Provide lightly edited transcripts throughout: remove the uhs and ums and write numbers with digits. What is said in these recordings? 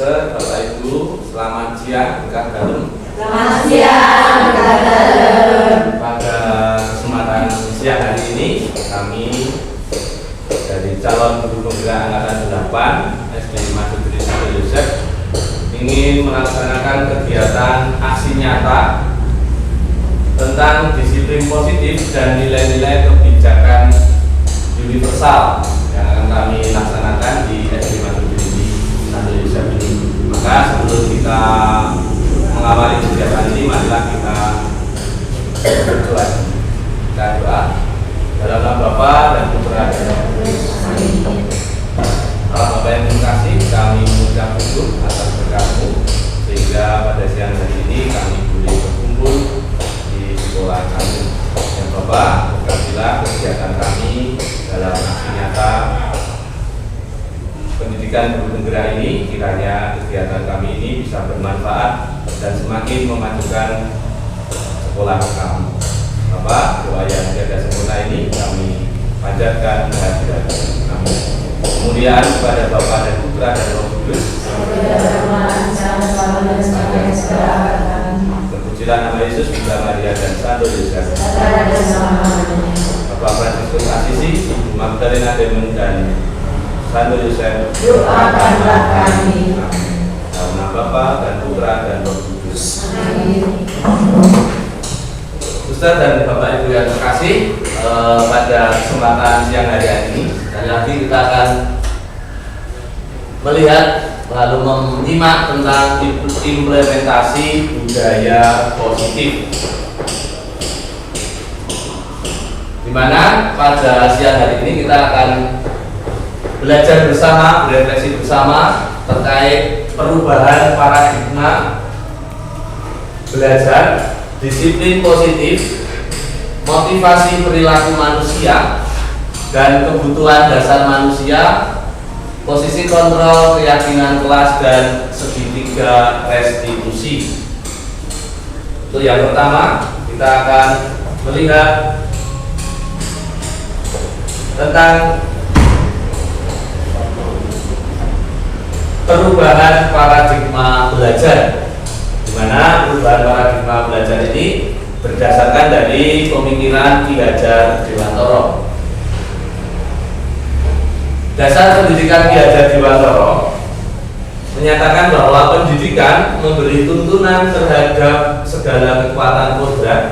Ustaz, Bapak Ibu, selamat siang, Kak Dalem. Selamat siang, Kak Dalem. Pada kesempatan siang hari ini, kami dari calon guru penggerak angkatan 8 SD Maduri Santo Yosef ingin melaksanakan kegiatan aksi nyata tentang disiplin positif dan nilai-nilai kebijakan universal yang akan kami laksanakan di SD Maduri Santo Yosef ini. Maka sebelum kita mengawali kegiatan ini, marilah kita berdoa. Kita doa dalam nama Bapa dan Putra dan Roh Kudus. Allah Bapa yang terkasih, kami mengucap syukur atas berkat-Mu sehingga pada siang hari ini kami boleh berkumpul di sekolah kami. Dan Bapak, berkatilah kegiatan kami dalam aksi nyata pendidikan guru penggerak ini, kiranya kegiatan kami ini bisa bermanfaat dan semakin memajukan sekolah kami. Bapak, doa yang jaga sempurna ini kami panjatkan kehadirat kami. Kemudian kepada Bapa dan Putra dan Roh Kudus. Terpujilah nama Yesus, Bunda Maria dan Santo Yosef. Bapak Fransiskus Asisi, Ibu Magdalena Demen dan Santo Yosef, doakanlah kami. dalam nama Bapa dan Putra dan Roh Kudus. Amin. Ustaz dan Bapak Ibu yang terkasih, pada kesempatan siang hari ini sekali lagi kita akan melihat lalu menyimak tentang implementasi budaya positif, di mana pada siang hari ini kita akan belajar bersama, berefleksi bersama terkait perubahan paradigma belajar, disiplin positif, motivasi perilaku manusia, dan kebutuhan dasar manusia, posisi kontrol keyakinan kelas, dan segitiga restitusi. Untuk yang pertama, kita akan melihat tentang perubahan paradigma belajar, di mana perubahan paradigma belajar ini berdasarkan dari pemikiran Ki Hajar Dewantara. Dasar pendidikan Ki Hajar Dewantara menyatakan bahwa pendidikan memberi tuntunan terhadap segala kekuatan kodrat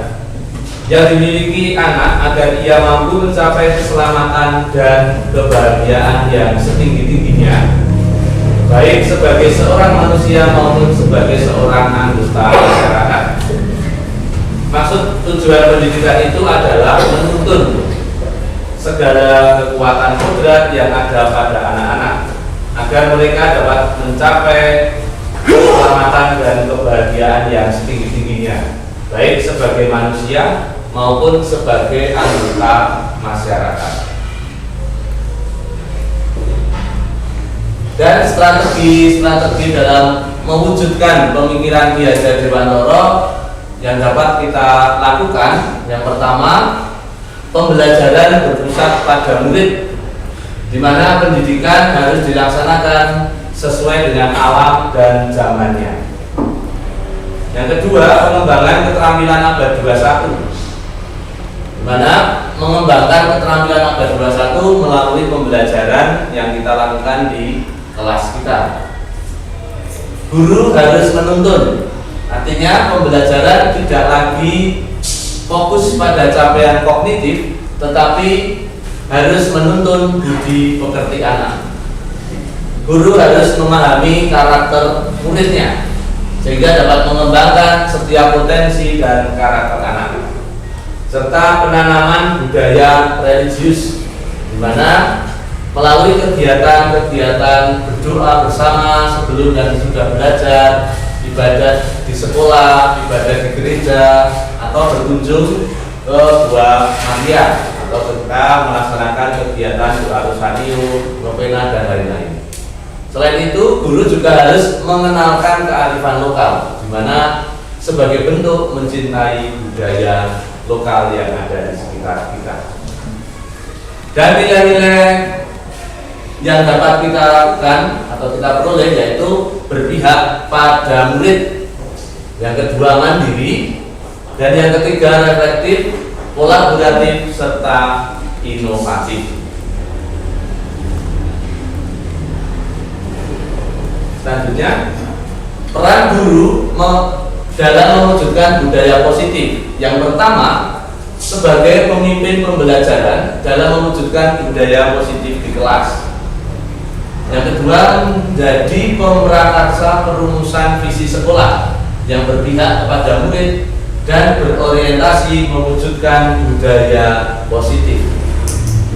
yang dimiliki anak agar ia mampu mencapai keselamatan dan kebahagiaan yang setinggi-tingginya, baik sebagai seorang manusia maupun sebagai seorang anggota masyarakat. Maksud tujuan pendidikan itu adalah menuntun segala kekuatan kodrat yang ada pada anak-anak agar mereka dapat mencapai keselamatan dan kebahagiaan yang setinggi-tingginya, baik sebagai manusia maupun sebagai anggota masyarakat. Dan strategi dalam mewujudkan pemikiran Ki Hajar Dewantara yang dapat kita lakukan, yang pertama, pembelajaran berpusat pada murid, di mana pendidikan harus dilaksanakan sesuai dengan alam dan zamannya. Yang kedua, pengembangan keterampilan abad 21, di mana mengembangkan keterampilan abad 21 melalui pembelajaran yang kita lakukan di kelas kita. Guru harus menuntun, artinya pembelajaran tidak lagi fokus pada capaian kognitif, tetapi harus menuntun budi pekerti anak. Guru harus memahami karakter muridnya sehingga dapat mengembangkan setiap potensi dan karakter anak, serta penanaman budaya religius, di mana melalui kegiatan-kegiatan berdoa bersama sebelum dan sesudah belajar, ibadah di sekolah, ibadah di gereja, atau berkunjung ke Gua Maria, atau ketika melaksanakan kegiatan doa rosario, novena, dan lain-lain. Selain itu, guru juga harus mengenalkan kearifan lokal, di mana sebagai bentuk mencintai budaya lokal yang ada di sekitar kita. Dan nilai-nilai yang dapat kita lakukan atau kita peroleh yaitu berpihak pada murid. Yang kedua mandiri, dan yang ketiga reflektif, kolaboratif, serta inovatif. Selanjutnya, peran guru dalam mewujudkan budaya positif. Yang pertama, sebagai pemimpin pembelajaran dalam mewujudkan budaya positif di kelas. Yang kedua, menjadi pemrakarsa perumusan visi sekolah yang berpihak kepada murid dan berorientasi mewujudkan budaya positif.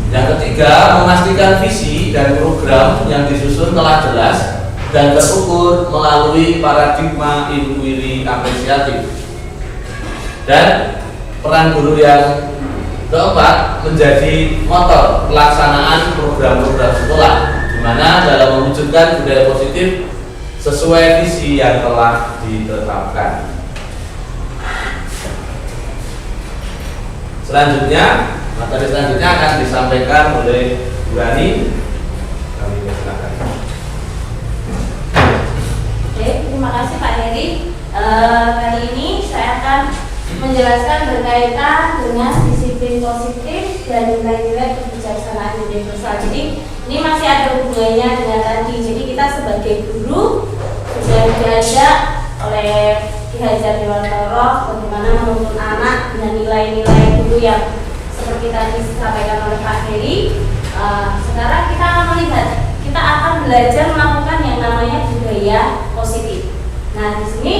Yang ketiga, memastikan visi dan program yang disusun telah jelas dan terukur melalui paradigma inquiry apresiatif. Dan peran guru yang keempat, menjadi motor pelaksanaan program-program sekolah, di mana dalam mewujudkan budaya positif sesuai visi yang telah ditetapkan. Selanjutnya, materi selanjutnya akan disampaikan oleh Bu Rani. Kami persilakan. Oke, terima kasih Pak Heri. Kali ini saya akan menjelaskan berkaitan dengan disiplin positif dan nilai-nilai kebijaksanaan universal. Jadi ini masih ada hubungannya dengan tadi. Jadi kita sebagai guru sudah diajak oleh Ki Hajar Dewantara bagaimana menuntun anak dengan nilai-nilai guru yang seperti tadi disampaikan oleh Pak Heri. Sekarang kita akan melihat, kita akan belajar melakukan yang namanya budaya positif. Nah, di sini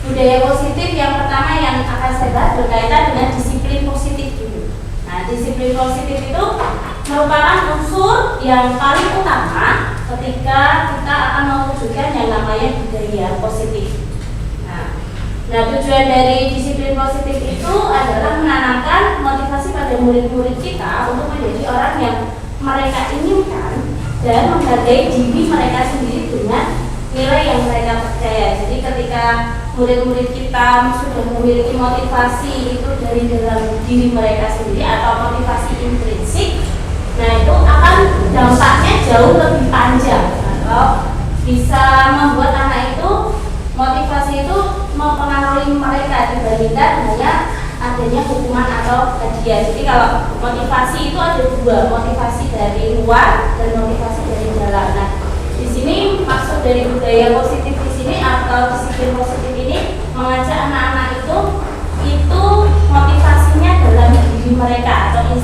budaya positif yang pertama yang akan saya bahas berkaitan dengan disiplin positif dulu. Nah, disiplin positif itu merupakan unsur yang paling utama ketika kita akan mewujudkan yang namanya budaya positif. Nah, tujuan dari disiplin positif itu adalah menanamkan motivasi pada murid-murid kita untuk menjadi orang yang mereka inginkan dan menghargai diri mereka sendiri dengan nilai yang mereka percaya. Jadi ketika murid-murid kita sudah memiliki motivasi itu dari dalam diri mereka sendiri atau motivasi intrinsik, nah itu akan dampaknya jauh lebih panjang atau bisa membuat anak itu motivasi itu mempengaruhi mereka dibandingkan hanya adanya hukuman atau hadiah. Jadi kalau motivasi itu ada dua, motivasi dari luar dan motivasi dari dalam. Nah, di sini maksud dari budaya positif di sini atau disiplin positif ini mengajak anak-anak itu motivasinya dalam diri mereka atau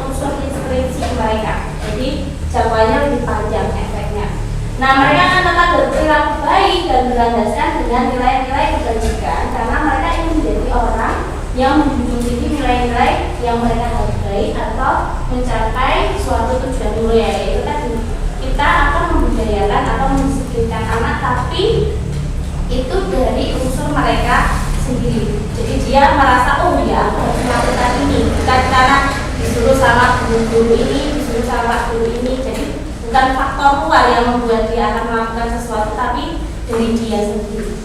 unsur inspirasi mereka. Jadi jangkauannya lebih panjang efeknya. Nah, mereka akan tetap berperilaku baik dan berlandaskan dengan nilai-nilai kebajikan karena mereka ingin menjadi orang yang menjunjung tinggi nilai-nilai yang mereka hargai atau mencapai suatu tujuan mulia, yaitu tadi kita akan membudayakan atau mendisiplinkan anak, tapi itu dari unsur mereka sendiri. Jadi dia merasa, oh ya, aku harus melakukan ini, bukan karena disuruh sama guru ini, disuruh sama guru ini. Jadi bukan faktor luar yang membuat dia akan melakukan sesuatu, tapi dari dia sendiri.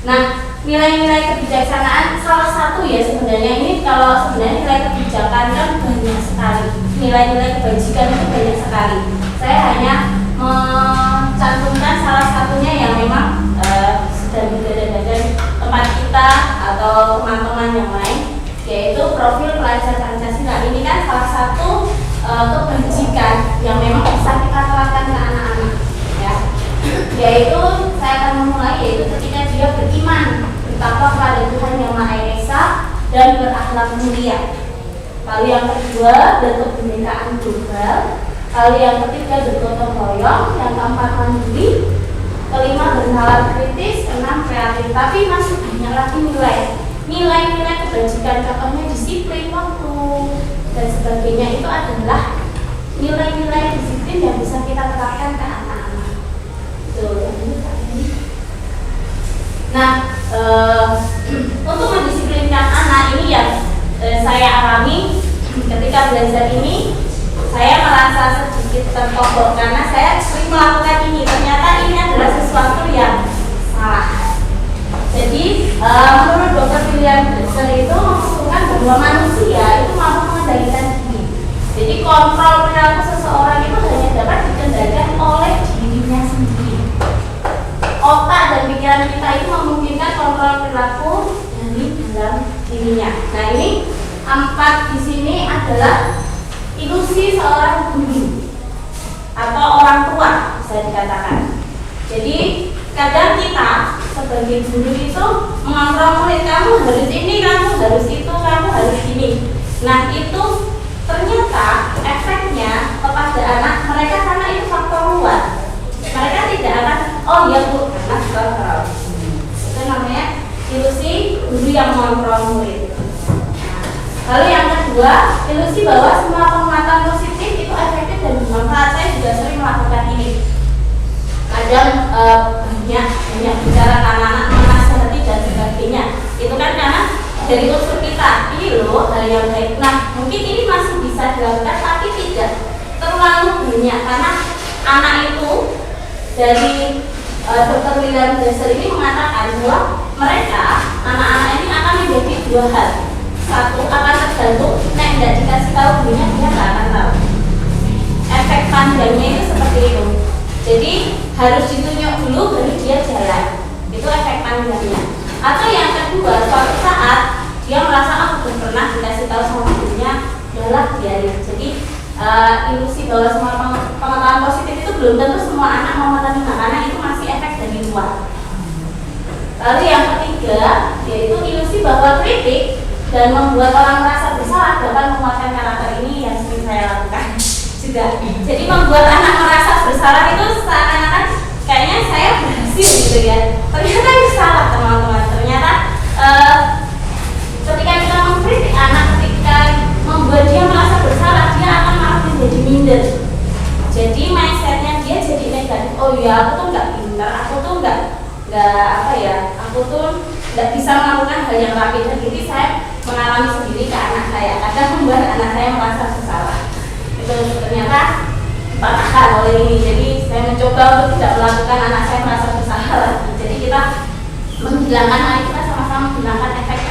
Nah, nilai-nilai kebijaksanaan salah satu ya sebenarnya ini, kalau sebenarnya nilai kebijakan kan banyak sekali, nilai-nilai kebajikan itu banyak sekali. Saya hanya mencantumkan salah satunya yang memang sedang berada di tempat kita atau teman-teman yang lain, yaitu profil pelajar Pancasila. Ini kan salah satu kebajikan yang memang bisa kita terapkan ke anak-anak, ya. Yaitu saya akan memulai yaitu ketika dia beriman, bertakwa kepada Tuhan Yang Maha Esa dan berakhlak mulia. Lalu yang kedua, bentuk kebinekaan global. Lalu yang ketiga, bergotong royong. Yang keempat, mandiri. Kelima, bernalar kritis. Keenam, kreatif. Tapi masih banyak lagi nilai-nilai kebajikan, contohnya disiplin waktu dan sebagainya. Itu adalah nilai-nilai disiplin yang bisa kita terapkan ke anak-anak. Nah, untuk mendisiplinkan anak ini yang saya alami ketika belajar ini, saya merasa sedikit terpojok karena saya sering melakukan ini. Ternyata ini adalah sesuatu yang salah. Jadi menurut Dr. William Glasser itu mengusulkan bahwa manusia itu mampu mengendalikan diri. Jadi kontrol perilaku seseorang itu hanya dapat dikendalikan oleh dirinya sendiri. adalah ilusi seorang guru atau orang tua, bisa dikatakan. Jadi kadang kita sebagai guru itu mengontrol murid, kamu harus ini, kamu harus itu, kamu harus ini. Nah itu ternyata efeknya kepada anak mereka, karena itu faktor luar. Mereka tidak akan, oh ya bu, anak kontrol. Itu namanya ilusi guru yang mengontrol murid. Lalu yang kedua, ilusi bahwa semua penguatan positif itu efektif dan bermanfaat. Saya juga sering melakukan ini. Kadang banyak bicara ke anak-anak, menasihati dan sebagainya. Itu kan karena dari unsur kita, ini loh hal yang baik. Nah, mungkin ini masih bisa dilakukan, tapi tidak terlalu banyak, karena anak itu dari Dr. William Glasser ini mengatakan bahwa mereka, anak-anak ini akan menjadi dua hal. Satu, akan tergantung, tidak dikasih tahu gurunya, dia nggak akan tahu. Efek panjangnya itu seperti itu. Jadi harus ditunjuk dulu baru dia jalan. Itu efek panjangnya. Atau yang kedua, suatu saat dia merasa aku belum pernah dikasih tahu sama gurunya, udahlah biarin. Jadi ilusi bahwa semua pengetahuan positif itu belum tentu semua anak mau menerima, karena itu masih efek dari luar. Lalu yang ketiga, yaitu ilusi bahwa kritik dan membuat orang merasa bersalah dapat menguatkan karakter. Ini yang sering saya lakukan juga. Jadi membuat anak merasa bersalah itu seakan-akan kayaknya saya berhasil gitu ya. Ternyata itu salah teman-teman. Ternyata ketika kita mengkritik anak, ketika membuat dia merasa bersalah, dia akan malah menjadi minder. Jadi mindsetnya dia jadi negatif. Oh iya, aku tuh nggak pintar, aku tuh nggak apa ya, aku tuh nggak bisa melakukan hal yang rapi. Dan jadi saya mengalami sendiri ke anak saya. Kadang membuat anak saya merasa bersalah. Itu ternyata dipatahkan oleh ini. Jadi saya mencoba untuk tidak melakukan anak saya merasa bersalah lagi. Jadi kita menghilangkan, mari kita sama-sama menghilangkan efek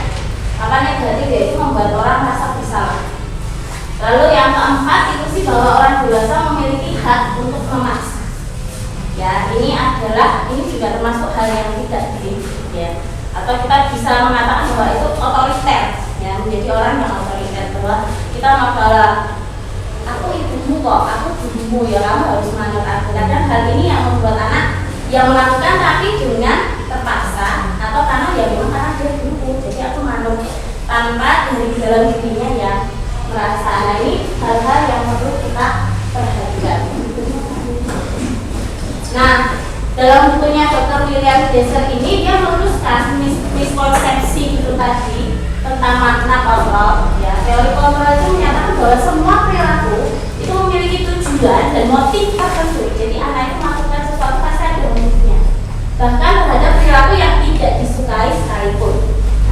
apa negatif, yaitu membuat orang merasa bersalah. Lalu yang keempat, ilusi bahwa orang dewasa memiliki hak untuk memaksa. Ya, ini juga termasuk hal yang tidak baik, ya. Atau kita bisa mengatakan bahwa itu otoriter, ya, menjadi orang yang otoriter, bahwa kita masalah aku ibumu kok, aku gurumu, ya kamu harus menurut aku. Kadang hal ini yang membuat anak yang melakukan tapi dengan terpaksa, atau karena ya memang karena dia guruku, jadi aku manut tanpa dari dalam dirinya ya merasa. Nah, ini hal-hal yang perlu kita perhatikan. Nah, dalam bukunya Dr. William Glasser ini dia meluruskan miskonsepsi itu tadi tentang makna kontrol. Ya, teori kontrol itu menyatakan bahwa semua perilaku itu memiliki tujuan dan motif tertentu. Jadi anak itu melakukan sesuatu pasti ada motifnya. Bahkan terhadap perilaku yang tidak disukai sekalipun.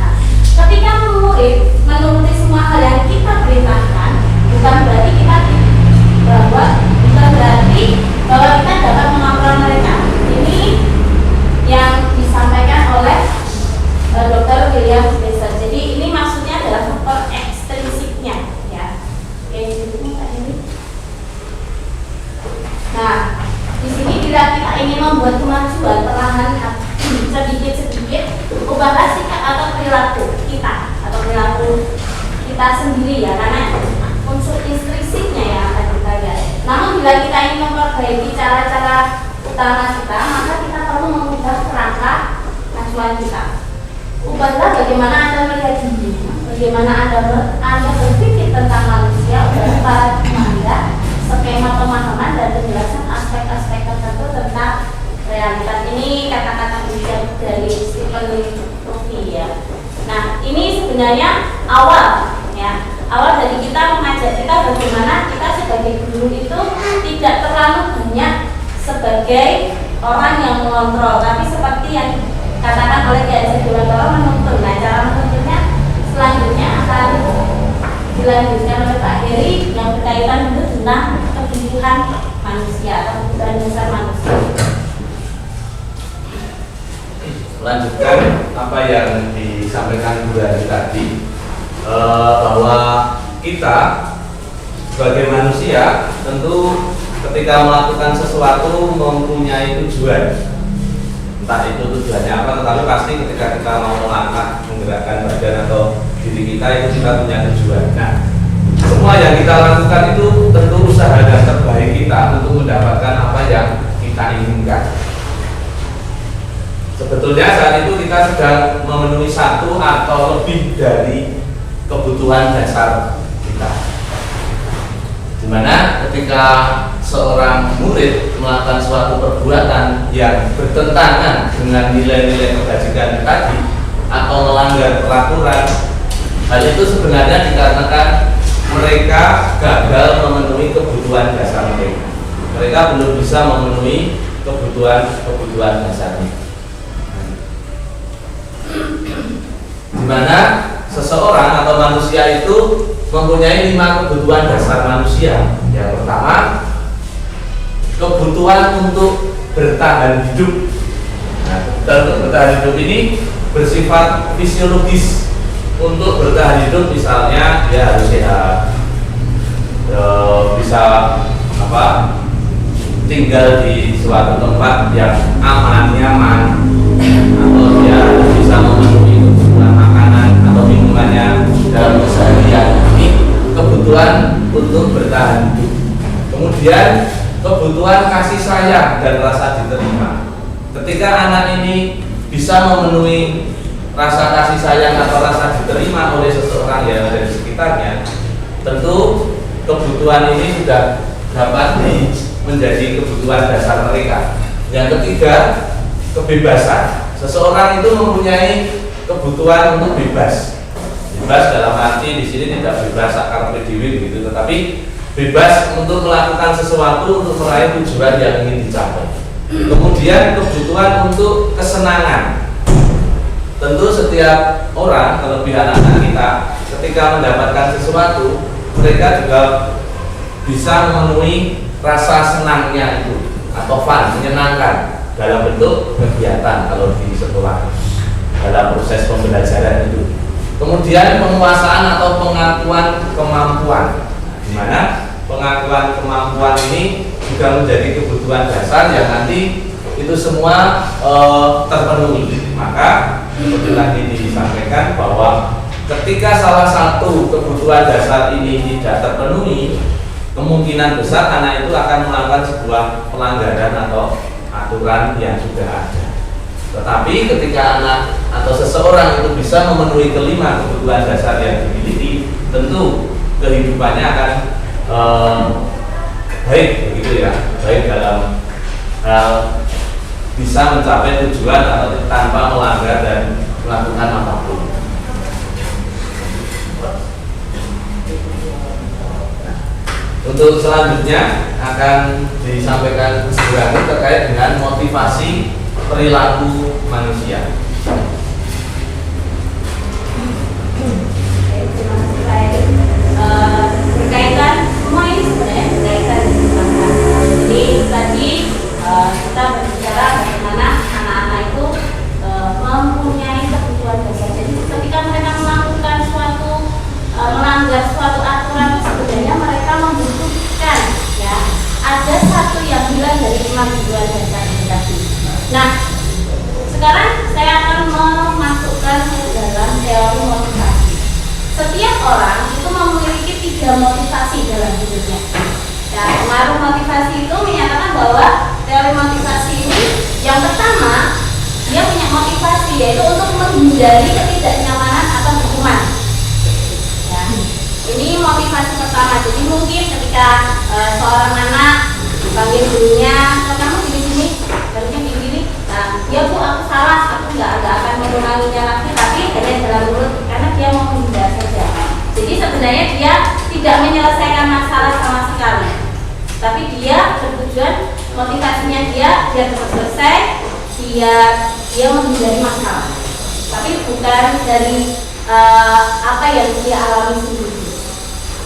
Nah, ketika murid menuruti semua hal yang kita perintahkan, bukan berarti kita dapat mengontrol mereka. Ini yang disampaikan oleh Dr. William Glasser. Jadi ini maksudnya adalah faktor ekstrinsiknya, ya. Nah, di sini bila kita ingin membuat kemajuan perlahan sedikit-sedikit, ubahlah sikap atau perilaku kita sendiri, ya, karena unsur instrinsiknya yang akan kita lihat. Namun bila kita ingin memperbaiki cara-cara utama kita, maka kita perlu mengubah kerangka acuan kita. Ubahlah bagaimana Anda melihat dunia, bagaimana Anda berpikir tentang manusia, ubah paradigma Anda, skema pemahaman dan penjelasan aspek-aspek tertentu tentang realitas. Ini kata-kata bijak dari Stephen Covey, ya. Nah, ini sebenarnya awal dari kita mengajak kita bagaimana kita sebagai guru itu tidak terlalu banyak sebagai orang yang mengontrol, tapi seperti yang katakan oleh Kiai Sediwantoro, menuntun. Nah, cara menuntunnya selanjutnya akan dilanjutkan oleh Pak Heri yang berkaitan dengan kebutuhan manusia atau kebutuhan dasar manusia. Melanjutkan apa yang disampaikan Bu Hari tadi, bahwa kita sebagai manusia tentu ketika melakukan sesuatu mempunyai tujuan. Entah itu tujuannya apa, tetapi pasti ketika kita mau melangkah, menggerakkan badan atau diri kita, itu kita punya tujuan. Nah, semua yang kita lakukan itu tentu usaha dan terbaik kita untuk mendapatkan apa yang kita inginkan. Sebetulnya saat itu kita sedang memenuhi satu atau lebih dari kebutuhan dasar kita. Dimana ketika seorang murid melakukan suatu perbuatan yang bertentangan dengan nilai-nilai kebajikan tadi atau melanggar peraturan, hal itu sebenarnya dikarenakan mereka gagal memenuhi kebutuhan dasar mereka. Mereka belum bisa memenuhi kebutuhan dasarnya. Dimana seseorang atau manusia itu mempunyai 5 kebutuhan dasar manusia. Yang pertama, kebutuhan untuk bertahan hidup. Nah, untuk bertahan hidup ini bersifat fisiologis. Untuk bertahan hidup misalnya dia harus sehat, bisa tinggal di suatu tempat yang aman, nyaman, atau dia bisa memenuhi kebutuhan makanan atau minumannya dalam keseharian. Ini kebutuhan untuk bertahan hidup. Kemudian kebutuhan kasih sayang dan rasa diterima. Ketika anak ini bisa memenuhi rasa kasih sayang atau rasa diterima oleh seseorang yang ada di sekitarnya, tentu kebutuhan ini sudah dapat menjadi kebutuhan dasar mereka. Yang ketiga, kebebasan. Seseorang itu mempunyai kebutuhan untuk bebas. Bebas dalam arti di sini tidak bebas akar PDW gitu, tetapi bebas untuk melakukan sesuatu untuk meraih tujuan yang ingin dicapai. Kemudian kebutuhan untuk kesenangan. Tentu setiap orang, terlebih anak-anak kita, ketika mendapatkan sesuatu, mereka juga bisa memenuhi rasa senangnya itu atau fun, menyenangkan dalam bentuk kegiatan kalau di sekolah dalam proses pembelajaran itu. Kemudian penguasaan atau pengakuan kemampuan, di mana pengakuan kemampuan ini juga menjadi kebutuhan dasar yang nanti itu semua terpenuhi. Maka seperti tadi disampaikan bahwa ketika salah satu kebutuhan dasar ini tidak terpenuhi, kemungkinan besar anak itu akan melakukan sebuah pelanggaran atau aturan yang sudah ada. Tetapi ketika anak atau seseorang itu bisa memenuhi kelima kebutuhan dasar yang dimiliki, tentu kehidupannya akan baik, begitu ya, baik dalam hal bisa mencapai tujuan atau tanpa melanggar dan melakukan apapun. Untuk selanjutnya akan disampaikan sedikit terkait dengan motivasi perilaku manusia. Berkaitan semua ini sebenarnya berkaitan dengan jadi tadi kita berbicara bagaimana anak-anak itu mempunyai kebutuhan dasar. Jadi ketika mereka melakukan melanggar suatu aturan, sebenarnya mereka membutuhkan ya ada satu yang hilang dari 5 kebutuhan dasar ini tadi. Nah, sekarang saya akan memasukkan ke dalam teori motivasi. Setiap orang itu memiliki 3 motivasi dalam hidupnya. Ya, pengaruh motivasi itu menyatakan bahwa teori motivasi ini yang pertama, dia punya motivasi yaitu untuk menghindari ketidaknyamanan atau hukuman. Ya, ini motivasi pertama. Jadi mungkin ketika seorang anak dipanggil gurunya, kamu gini-gini, harusnya gini-gini. Nah, ya bu, aku salah, aku nggak akan mengulanginya lagi, tapi hanya dalam mulut karena dia mau menghindar saja. Jadi sebenarnya dia tidak menyelesaikan masalah sama sekali, tapi dia bertujuan motivasinya dia biar cepat selesai, dia menghindari masalah, tapi bukan dari apa yang dia alami sendiri.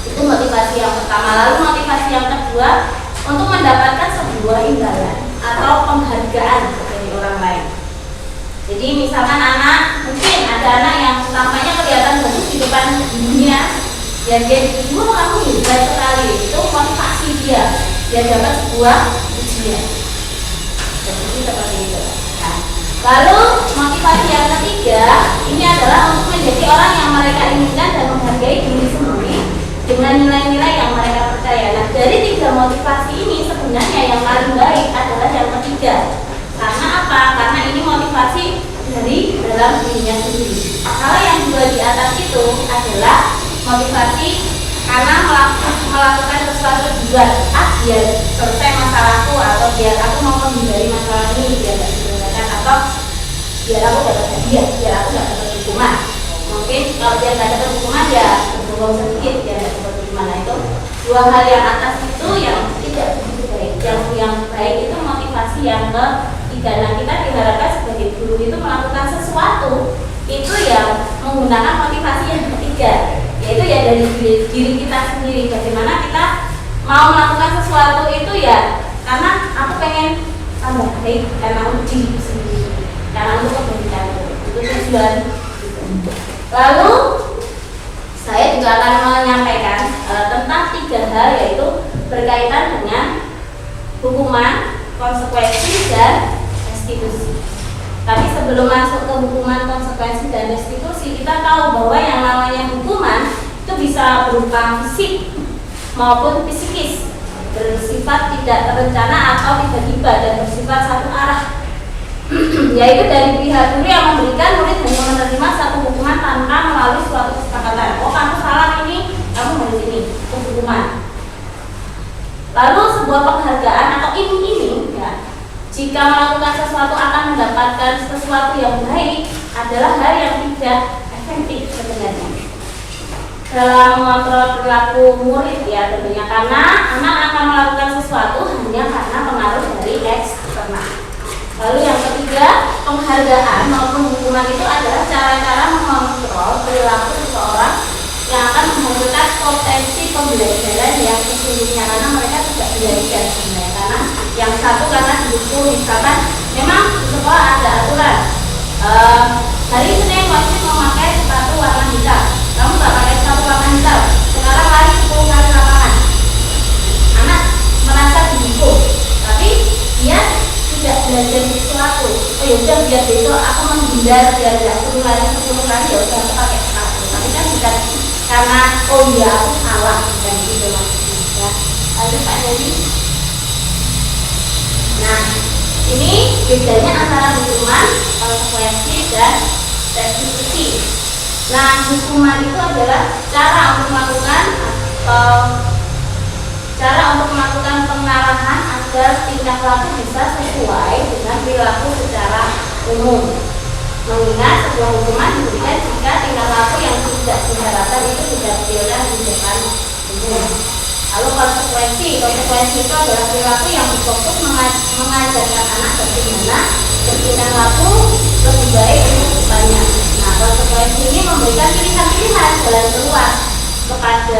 Itu motivasi yang pertama. Lalu motivasi yang kedua, untuk mendapatkan sebuah imbalan atau penghargaan dari orang lain. Jadi misalkan mungkin ada anak yang tampaknya kelihatan bagus di depan dunia, dan dia dipuji, kamu hebat sekali. Itu motivasi dia dapat sebuah pujian. Jadi seperti itu. Nah, lalu motivasi yang ketiga, ini adalah untuk menjadi orang yang mereka inginkan dan menghargai diri sendiri dengan nilai-nilai yang mereka percaya. Nah, dari 3 motivasi ini sebenarnya yang paling baik adalah yang ketiga. Karena apa? Karena ini motivasi dari dalam dirinya sendiri. Kalau yang 2 di atas itu adalah motivasi karena melakukan sesuatu biar biar selesai masalahku, atau biar aku mau menghindari masalah ini, biar tidak diselesaikan, atau biar aku dapat hadiah, biar aku tidak dapat hukuman. Mungkin kalau dia tidak dapat hukuman ya berbohong sedikit, dia tidak dapat hukuman. Nah, itu 2 hal yang atas itu yang tidak begitu baik. Yang baik itu motivasi yang ketiga. Nah, kita diharapkan sebagai guru itu melakukan sesuatu itu yang menggunakan motivasi yang ketiga, yaitu ya dari diri kita sendiri. Bagaimana kita mau melakukan sesuatu itu ya karena aku pengen tambah baik, karena untuk diri sendiri, karena untuk kebaikan itu tujuan. Lalu saya juga akan menyampaikan tentang 3 hal, yaitu berkaitan dengan hukuman, konsekuensi, dan restitusi. Tapi sebelum masuk ke hukuman, konsekuensi, dan restitusi, kita tahu bahwa yang namanya hukuman itu bisa berupa fisik maupun psikis, bersifat tidak terencana atau tiba-tiba, dan bersifat satu arah. Yaitu dari pihak guru yang memberikan, murid hanya menerima satu hukuman tanpa melalui suatu kesepakatan. Oh, kamu salah ini, kamu harus ini, itu hukuman. Lalu sebuah penghargaan atau iming-iming ya, jika melakukan sesuatu akan mendapatkan sesuatu yang baik, adalah hal yang tidak efektif sebenarnya dalam mengontrol perilaku murid ya, tentunya karena anak akan melakukan sesuatu hanya karena pengaruh dari eksternal. Lalu yang ketiga, penghargaan maupun hukuman itu adalah cara-cara mengontrol perilaku seseorang yang akan menghasilkan potensi pembelajaran yang sesungguhnya, karena mereka tidak belajar sebenarnya. Karena yang satu karena didukung, misalkan memang di sekolah ada aturan hari Senin wajib memakai sepatu warna hitam, kamu nggak pakai sepatu warna hitam, sekarang lari 10 kali lapangan. Anak merasa didukung, tapi dia tidak belajar sesuatu. Oh ya udah, biar besok aku menghindar, biar tidak perlu lari 10 kali, ya udah aku pakai sepatu. Tapi kan bukan karena oh iya aku salah, dan gitu maksudnya ya. Lalu Pak Jadi, nah ini bedanya antara hukuman, konsekuensi, dan restitusi. Nah, hukuman itu adalah cara untuk melakukan pengarahan agar tingkah laku bisa sesuai dengan perilaku secara umum. Mengingat sebuah hukuman diberikan jika tingkah laku yang tidak diharapkan itu tidak detailkan di depan umum. Lalu konsekuensi itu adalah perilaku yang berfokus mengajarkan anak bagaimana bertingkah laku lebih baik untuk depannya. Nah, konsekuensi ini memberikan pilihan-pilihan jalan keluar kepada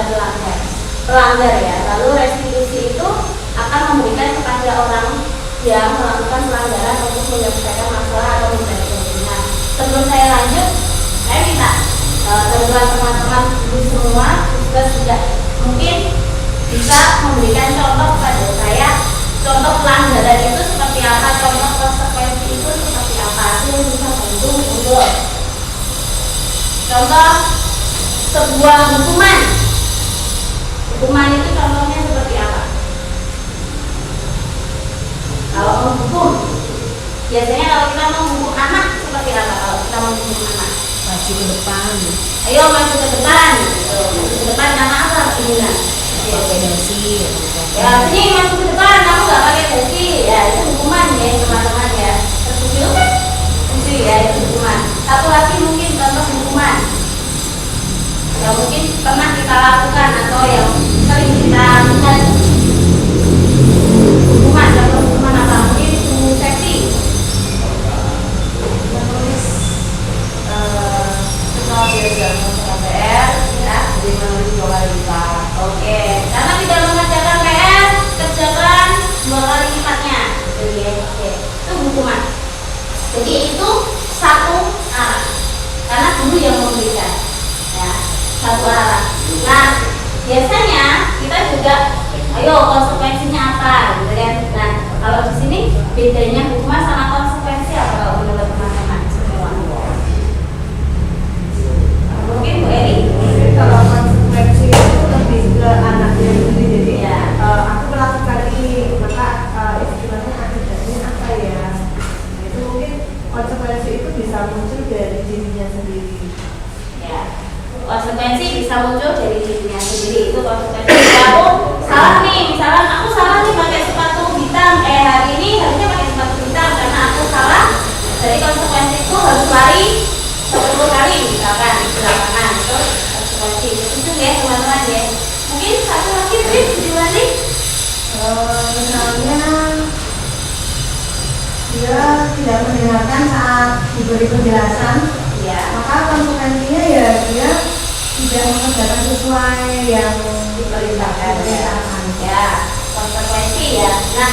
pelanggar ya. Lalu restitusi itu akan memberikan kepada orang yang melakukan pelanggaran untuk menyelesaikan masalah atau mencari keuntungan. Sebelum saya lanjut, saya minta bantuan teman-teman guru semua juga sudah mungkin bisa memberikan contoh kepada saya, contoh pelanggaran itu seperti apa, contoh konsekuensi itu seperti apa. Saya bisa bantu untuk contoh sebuah hukuman. Hukuman itu contohnya seperti apa? Kalau menghukum, biasanya kalau kita menghukum anak seperti apa? Kalau kita menghukum anak, Maju ke depan. ayo maju ke depan, gitu. Maju ke depan karena apa? Keinginan. Pakai dasi. Ya, sini maju ke depan, kamu nggak pakai dasi, ya itu hukuman ya teman-teman ya. Tersetuju? Setuju ya, itu hukuman. Satu lagi mungkin contoh hukuman yang mungkin pernah kita lakukan atau yang sering kita lihat. Hukuman, contoh hukuman apa? Mungkin Bu Septi menulis soal diagram PR ya, jadi menulis 2 kali lipat. Oke, karena tidak mengerjakan PR, kerjakan 2 kali lipatnya. Jadi oke, itu hukuman. Jadi itu satu arah, karena guru yang memberikan ya, satu arah. Nah, biasanya kita juga ayo konsekuensinya apa gitu kan. Nah, kalau di sini bedanya hukuman sama konsekuensi apa kalau menurut teman-teman semua? Mungkin Bu Eri? Kalau konsekuensi itu lebih dia tidak mendengarkan saat diberi penjelasan, Ya, maka konsekuensinya ya dia tidak mengerjakan sesuai yang diperintahkan. diperintahkan. Ya, konsekuensi ya. Nah,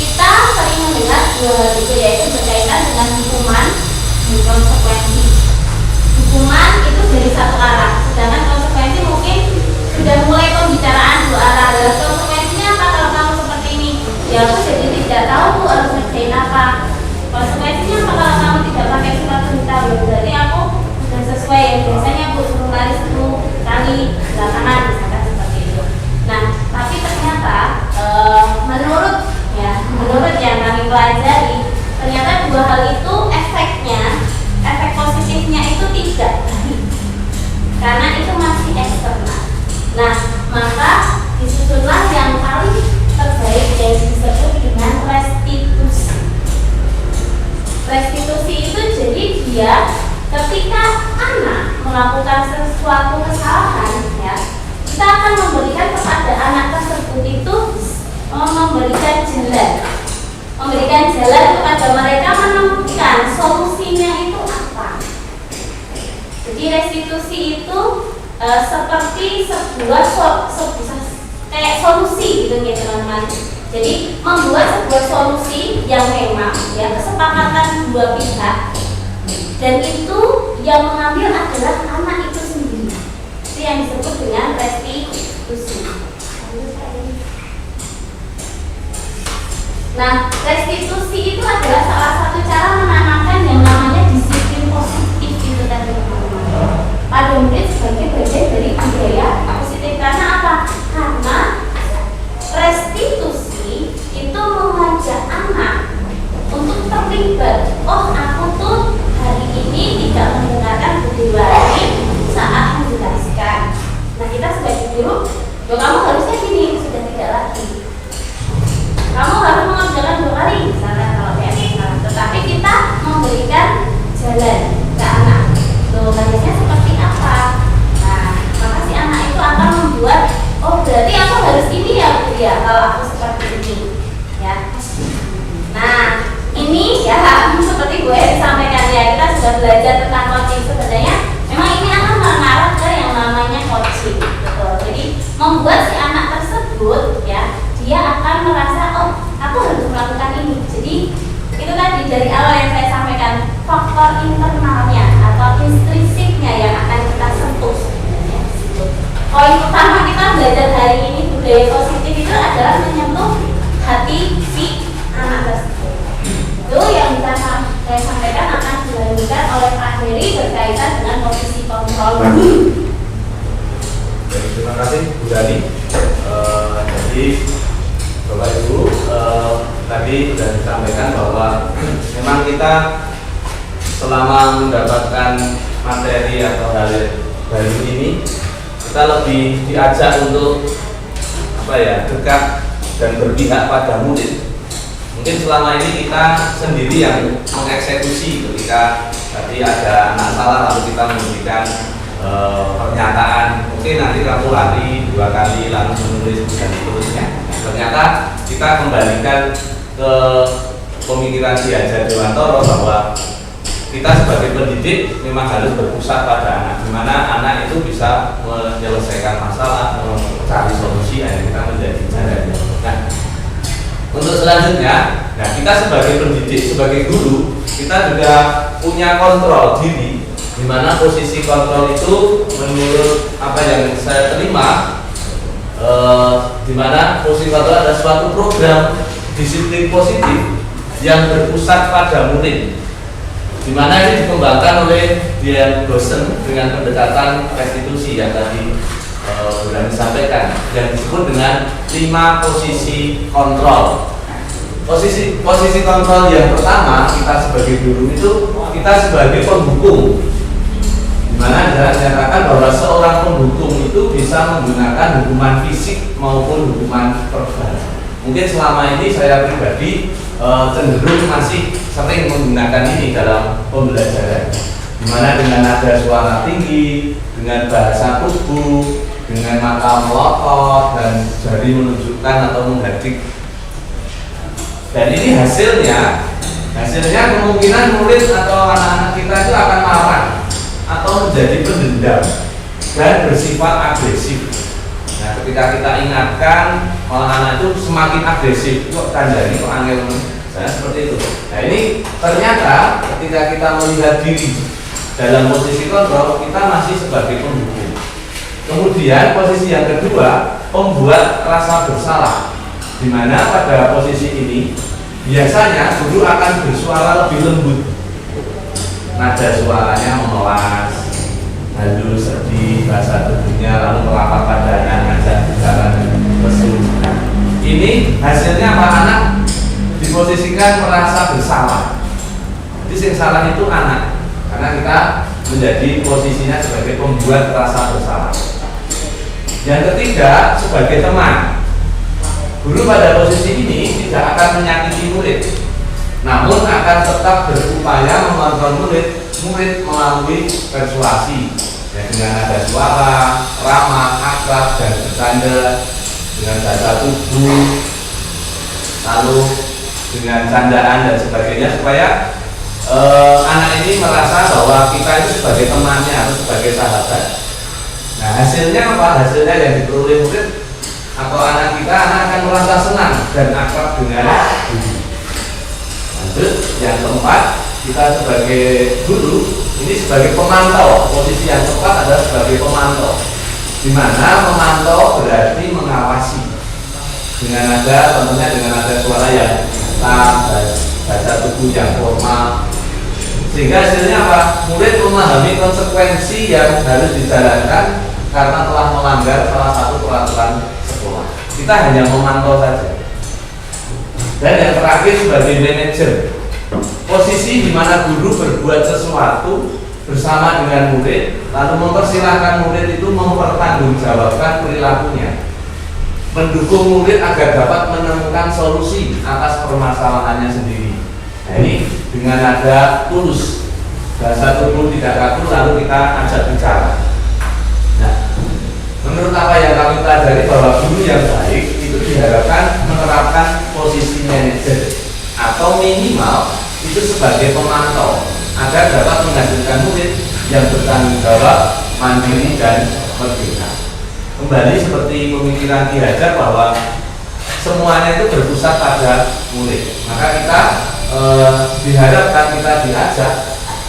kita sering mendengar dua hal itu, yaitu berkaitan dengan hukuman dan konsekuensi. Hukuman itu dari satu arah, sedangkan konsekuensi mungkin sudah mulai pembicaraan dua arah. Dan konsekuensinya apa kalau kamu seperti ini? Ya aku jadi tidak tahu Bu harus ngerjain apa. Konsekuensinya apa kalau kamu tidak pakai surat perintah? Ya berarti aku sudah sesuai yang biasanya Bu suruh lari 10 kali belakangan, misalkan seperti itu. Nah, tapi ternyata menurut yang kami pelajari, ternyata dua hal itu efek positifnya itu tidak baik, karena itu masih eksternal. Nah, maka disusunlah yang paling terbaik yang disebut dengan restitusi. Restitusi itu jadi dia ketika anak melakukan sesuatu kesalahan, ya, kita akan memberikan kepada anak tersebut itu memberikan jalan kepada mereka menemukan solusinya itu apa. Jadi restitusi itu seperti sebuah kayak solusi gitu ya teman-teman. Jadi membuat sebuah solusi yang memang ya kesepakatan dua pihak, dan itu yang mengambil adalah anak itu sendiri. Itu yang disebut dengan restitusi. Nah, restitusi itu adalah salah satu cara menanamkan yang namanya disiplin positif itu tadi teman-teman. Pada murid sebagai bagian dari budaya positif. Karena apa? Karena restitusi itu mengajak anak untuk terlibat. Oh, aku tuh hari ini tidak mendengarkan Bu lagi saat menjelaskan. Nah, kita sebagai guru, kamu harusnya gini, sudah tidak lagi. Kamu harus mengerjakan 2 kali, misalnya kalau PNS. Tetapi kita memberikan jalan ke anak. Tuh, harusnya seperti apa? Nah, maka si anak itu akan membuat, oh berarti aku harus ini ya Bu ya, kalau aku seperti ini, ya. Nah, ini ya seperti Bu Eri sampaikan ya, kita sudah belajar tentang coaching. Sebenarnya memang ini akan mengarah ke yang namanya coaching, betul. Jadi membuat si anak tersebut ya, dia akan merasa, oh aku harus melakukan ini. Jadi itu tadi dari awal yang saya sampaikan, faktor internalnya atau intrinsipnya yang akan kita sentuh sebenarnya. Poin utama kita belajar hari ini budaya positif itu adalah menyentuh hati si anak tersebut. Itu yang bisa saya sampaikan akan dilanjutkan oleh Pak Heri berkaitan dengan posisi kontrol. Terima kasih Bu Dani. Jadi Bapak Ibu, tadi sudah disampaikan bahwa memang kita selama mendapatkan materi atau hal baru ini, kita lebih diajak untuk dekat dan berpihak pada murid. Mungkin selama ini kita sendiri yang mengeksekusi ketika tadi ada anak salah lalu kita memberikan pernyataan, mungkin nanti kamu lari 2 kali lalu menulis dan seterusnya. Ternyata kita kembalikan ke pemikiran Ki Hajar Dewantoro bahwa kita sebagai pendidik memang harus berpusat pada anak, di mana anak itu bisa menyelesaikan masalah, mencari solusi, akhirnya kita menjadi jalan. Nah, untuk selanjutnya, kita sebagai pendidik, sebagai guru, kita juga punya kontrol diri, di mana posisi kontrol itu menurut apa yang saya terima, di mana posisi kontrol adalah suatu program disiplin positif yang berpusat pada murid, di mana ini dikembangkan oleh Dian dosen dengan pendekatan restitusi yang tadi sudah disampaikan, yang disebut dengan 5 posisi kontrol. Posisi kontrol yang pertama, kita sebagai guru itu kita sebagai penghukum, di mana dinyatakan bahwa seorang penghukum itu bisa menggunakan hukuman fisik maupun hukuman verbal. Mungkin selama ini saya pribadi cenderung masih sering menggunakan ini dalam pembelajaran, di mana dengan nada suara tinggi, dengan bahasa tubuh, dengan mata melotot dan jari menunjukkan atau menghadik Dan ini hasilnya kemungkinan murid atau anak-anak kita itu akan marah atau menjadi pendendam dan bersifat agresif. Nah, ketika kita ingatkan, malah anak itu semakin agresif. Kok kandani, kok angel, saya seperti itu. Nah, ini ternyata ketika kita melihat diri dalam posisi kontrol, kita masih sebagai pendukung. Kemudian posisi yang kedua, pembuat rasa bersalah, di mana pada posisi ini biasanya guru akan bersuara lebih lembut, nada suaranya memelas, halu, sedih, bahasa tubuhnya, lalu melapat padanya, ngajak bicara lesu. Ini hasilnya apa? Anak diposisikan merasa bersalah. Jadi yang salah itu anak, karena kita menjadi posisinya sebagai pembuat rasa bersalah. Yang ketiga, sebagai teman. Guru pada posisi ini tidak akan menyakiti murid, namun akan tetap berupaya mengontrol murid melalui persuasi, ya, dengan nada suara, ramah, akrab, dan bercanda, dengan bahasa tubuh, lalu dengan candaan dan sebagainya, supaya anak ini merasa bahwa kita itu sebagai temannya atau sebagai sahabat. Nah, hasilnya apa? Hasilnya yang diperoleh murid atau anak kita, anak akan merasa senang dan akrab dengan guru. Lanjut, yang keempat, kita sebagai guru ini sebagai pemantau. Posisi yang tepat adalah sebagai pemantau, di mana memantau berarti mengawasi dengan tentunya dengan suara yang lantang, bahasa tubuh yang formal, sehingga hasilnya apa? Murid memahami konsekuensi yang harus dijalankan karena telah melanggar salah satu peraturan sekolah. Kita hanya memantau saja. Dan yang terakhir, sebagai manajer, posisi di mana guru berbuat sesuatu bersama dengan murid, lalu mempersilahkan murid itu mempertanggungjawabkan perilakunya, mendukung murid agar dapat menemukan solusi atas permasalahannya sendiri. Nah, ini dengan nada tulus, bahasa tubuh tidak kaku, lalu kita ajak bicara. Nah, menurut apa yang kami pelajari, bahwa guru yang baik itu diharapkan menerapkan posisi manajer atau minimal itu sebagai pemantau agar dapat menghasilkan murid yang bertanggung jawab, mandiri, dan merdeka. Kembali seperti pemikiran Ki Hajar bahwa semuanya itu berpusat pada murid. Maka kita diharapkan, kita diajak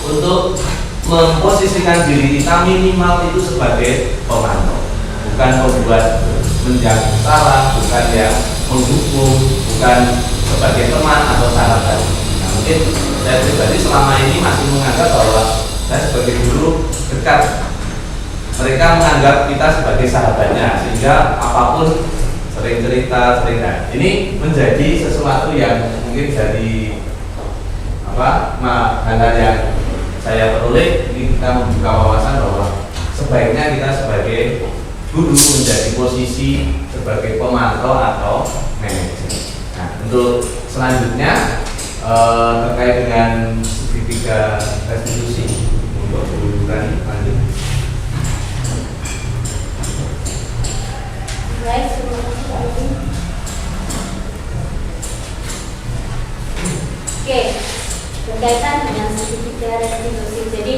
untuk memposisikan diri kita minimal itu sebagai pemantau, bukan membuat menjadi salah, bukan yang menghukum, bukan sebagai teman atau sahabat. Nah, mungkin saya pribadi selama ini masih menganggap bahwa saya sebagai guru dekat. Mereka menganggap kita sebagai sahabatnya, sehingga apapun sering cerita, ini menjadi sesuatu yang mungkin jadi hal yang saya peroleh. Ini kita membuka wawasan bahwa sebaiknya kita sebagai guru menjadi posisi sebagai pemantau atau manajer. Nah, untuk selanjutnya terkait dengan segitiga restitusi, untuk guru Rani lanjut. Baik, terima kasih Pak Edi. Oke, berkaitan dengan segitiga restitusi. Jadi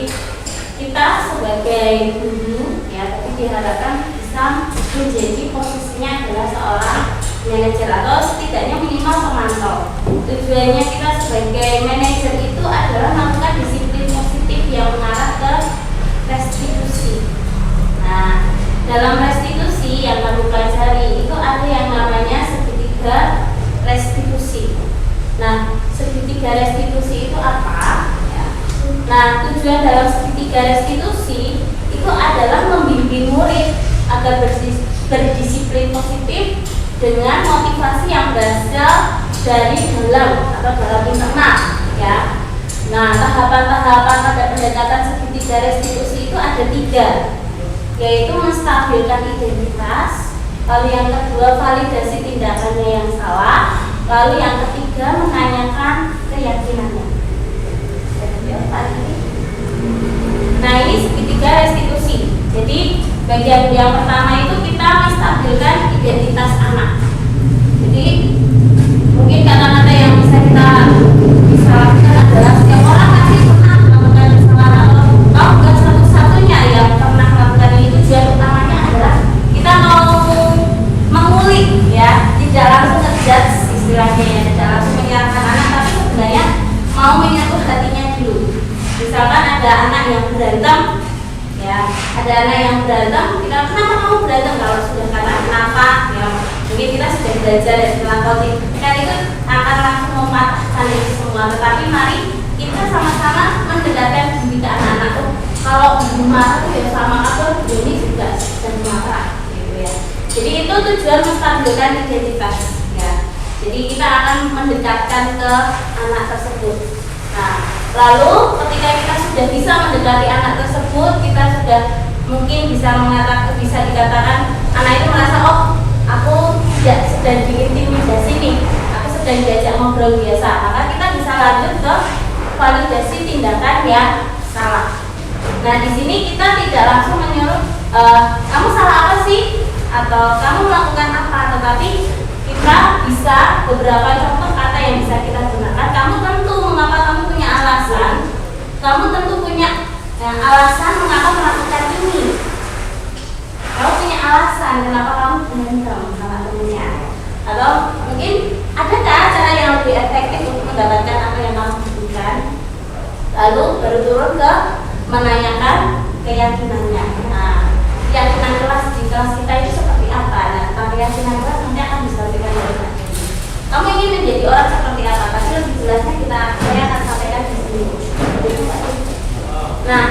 kita sebagai guru, ya, tapi diharapkan bisa menjadi posisinya adalah seorang manajer atau setidaknya minimal pemantau. Tujuannya kita sebagai manajer itu adalah melakukan disiplin positif yang mengarah ke restitusi. Nah, dalam restitusi yang kami pelajari itu ada yang namanya segitiga restitusi. Nah, segitiga restitusi itu apa? Ya. Nah, tujuan dalam segitiga restitusi itu adalah membimbing murid agar berdisiplin positif dengan motivasi yang berasal dari dalam internal, ya. Nah, tahapan-tahapan pada pendekatan segitiga restitusi itu ada 3, yaitu menstabilkan identitas, lalu yang kedua validasi tindakannya yang salah, lalu yang ketiga menanyakan keyakinannya. Nah, ini segitiga restitusi. Jadi bagian yang pertama itu kita menstabilkan identitas anak. Jadi mungkin kata-kata yang ada anak yang berantem, kita kenapa kamu berantem? Kalau sudah kata kenapa, ya mungkin kita sudah belajar dari melakukan kan itu akan langsung mematahkan itu semua. Tetapi mari kita sama-sama mendekatkan diri ke anak-anak tuh. Kalau marah tuh ya sama aku ini juga dan marah, gitu ya. Jadi itu tujuan menstabilkan identitas, ya. Jadi kita akan mendekatkan ke anak tersebut. Nah, lalu ketika kita sudah bisa mendekati anak tersebut, kita sudah mungkin bisa dikatakan anak itu merasa oh aku tidak sedang diintimidasi nih, aku sedang diajak ngobrol biasa, maka kita bisa lanjut ke validasi tindakan yang salah. Nah di sini kita tidak langsung menyuruh kamu salah apa sih atau kamu melakukan apa, tetapi kita bisa beberapa contoh kata yang bisa kita gunakan. Kamu tentu mengapa kamu punya alasan, kamu tentu punya alasan mengapa melakukan ini. Kamu punya alasan kenapa kamu berantem sama temennya, atau mungkin adakah cara yang lebih efektif untuk mendapatkan apa yang kamu butuhkan. Lalu baru turun ke menanyakan keyakinannya. Nah, keyakinan di kelas kita itu seperti apa? Nah, tentang keyakinan kelas nanti akan disampaikan oleh Pak. Kamu ingin menjadi orang seperti apa? Tapi lebih jelasnya saya akan sampaikan di sini. Nah,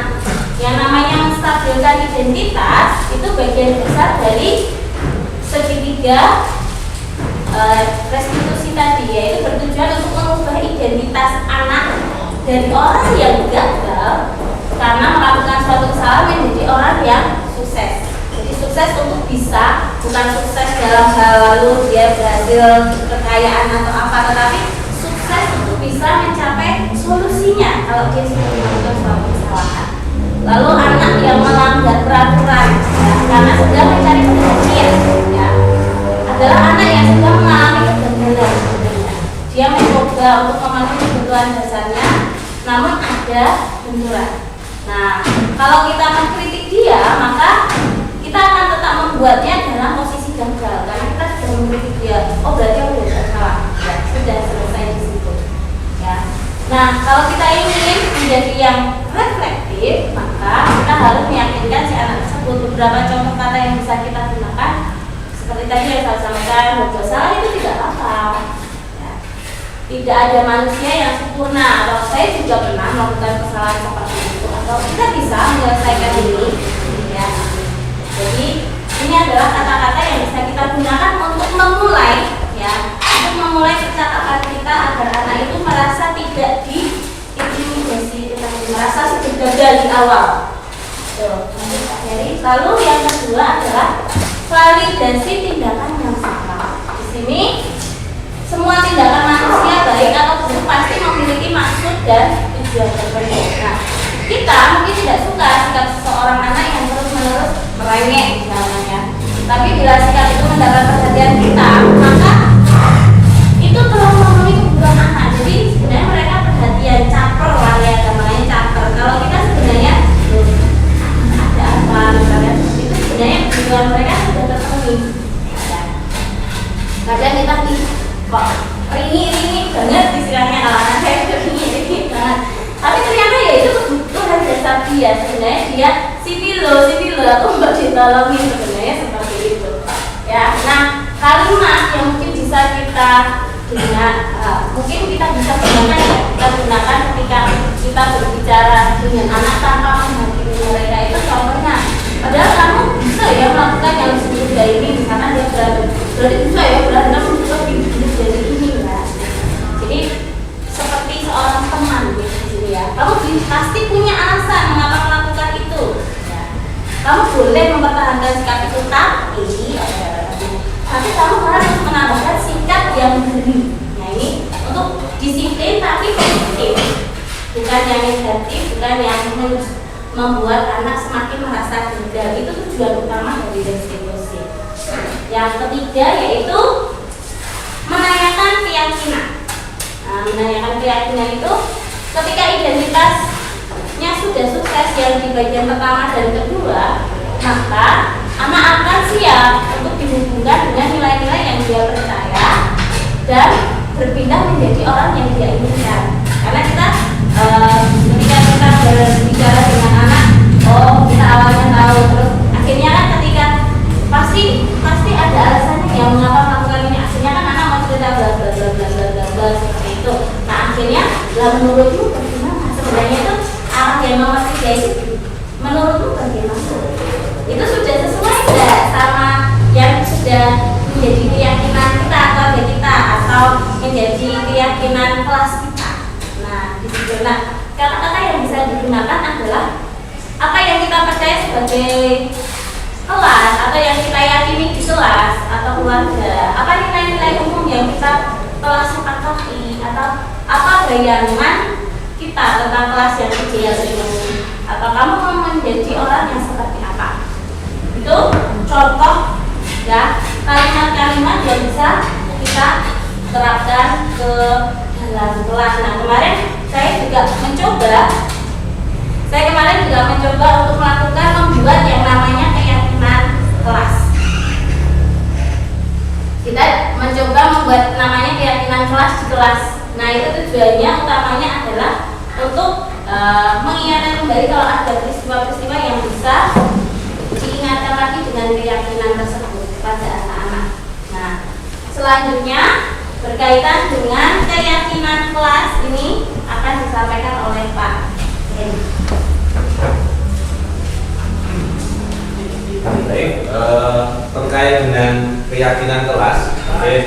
yang namanya menstabilkan identitas itu bagian besar dari segitiga restitusi tadi, yaitu bertujuan untuk mengubah identitas anak dari orang yang gagal karena melakukan suatu kesalahan menjadi orang yang sukses. Jadi sukses untuk bisa, bukan sukses dalam hal lalu dia berhasil kekayaan atau apa, tetapi sukses untuk bisa mencapai solusinya kalau dia sudah melakukan suatu kesalahan. Lalu anak yang melanggar peraturan ya, karena sudah mencari perhatian ya, adalah anak yang sudah mengalami kegagalan sebenarnya. Dia mencoba untuk memenuhi kebutuhan dasarnya, namun ada benturan. Nah, kalau kita mengkritik dia, maka kita akan tetap membuatnya dalam posisi gagal karena kita sudah mengkritik dia. Oh berarti aku sudah salah, ya, sudah selesai di situ. Ya. Nah, kalau kita ingin menjadi yang reflektif, maka kita harus meyakinkan si anak tersebut. Beberapa contoh kata yang bisa kita gunakan, seperti tadi yang saya sampaikan, berbuat salah itu tidak apa-apa. Tidak ada manusia yang sempurna, atau saya juga pernah melakukan kesalahan seperti itu, atau kita bisa menyelesaikan ini ya. Jadi ini adalah kata-kata yang bisa kita gunakan untuk memulai ya, untuk memulai percakapan kita agar anak itu merasa tidak diintimidasi, merasa sudah gagal di awal. Tuh, nanti Pak Heri. Lalu yang kedua adalah validasi tindakan yang salah. Di sini semua tindakan manusia baik atau buruk pasti memiliki maksud dan tujuan tertentu. Nah, kita mungkin tidak suka sikap seseorang anak yang terus-menerus merengek misalnya. Tapi bila sikap itu mendapat perhatian kita, maka itu telah memenuhi kebutuhan anak. Jadi sebenarnya mereka perhatian, caper lah ya, namanya caper. Kalau kita sebenarnya ada apa misalnya, itu sebenarnya kebutuhan mereka sudah terpenuhi. Kadang kita kok ringi banget istilahnya, anak saya itu ringi banget, tapi ternyata ya itu kebutuhan dasar dia. Sebenarnya dia sini loh aku mbak ditolongin, sebenarnya seperti itu ya. Nah, kalimat yang mungkin bisa kita gunakan, mungkin kita bisa gunakan ya, kita gunakan ketika kita berbicara dengan anak tanpa menghakimi mereka. Itu contohnya, padahal kamu bisa ya melakukan yang semudah ini, misalkan dia berarti bisa ya berantem untuk hidup dari ini ya. Jadi seperti seorang teman gitu ya, kamu pasti punya alasan mengapa melakukan itu ya. Kamu boleh mempertahankan sikap itu, tapi kamu harus menambahkan sikap yang beri. Nah ini untuk disiplin tapi positif, bukan yang negatif, bukan yang membuat anak semakin merasa gagal. Itu tujuan utama dari restitusi. Yang ketiga yaitu menanyakan keyakinan. Nah, menanyakan keyakinan itu ketika identitasnya sudah sukses yang di bagian pertama dan kedua, maka anak akan siap untuk dihubungkan dengan nilai-nilai yang dia percaya dan berpindah menjadi orang yang dia inginkan. Karena kita ketika kita berbicara dengan anak, oh kita awalnya tahu menurutmu bagaimana? Sebenarnya itu arah yang nomor 3 itu menurutmu bagaimana? Itu sudah sesuai nggak sama yang sudah menjadi keyakinan kita atau ada kita atau menjadi keyakinan kelas kita? Nah, di situ kata-kata yang bisa digunakan adalah apa yang kita percaya sebagai kelas atau yang kita yakini di kelas atau keluarga, apa nilai-nilai umum yang kita telah sepakati atau apa bayangan kita tentang kelas yang ideal ini, atau kamu mau menjadi orang yang seperti apa. Itu contoh ya kalimat-kalimat yang bisa kita terapkan ke dalam kelas. Nah, kemarin saya kemarin juga mencoba untuk melakukan membuat yang namanya keyakinan kelas. Kita mencoba membuat namanya keyakinan kelas di kelas. Nah, itu tujuannya utamanya adalah untuk mengingatkan kembali kalau ada peristiwa-peristiwa yang bisa diingatkan lagi dengan keyakinan tersebut kepada anak-anak. Nah, selanjutnya berkaitan dengan keyakinan kelas ini akan disampaikan oleh Pak Heri. Baik, terkait dengan keyakinan kelas, mungkin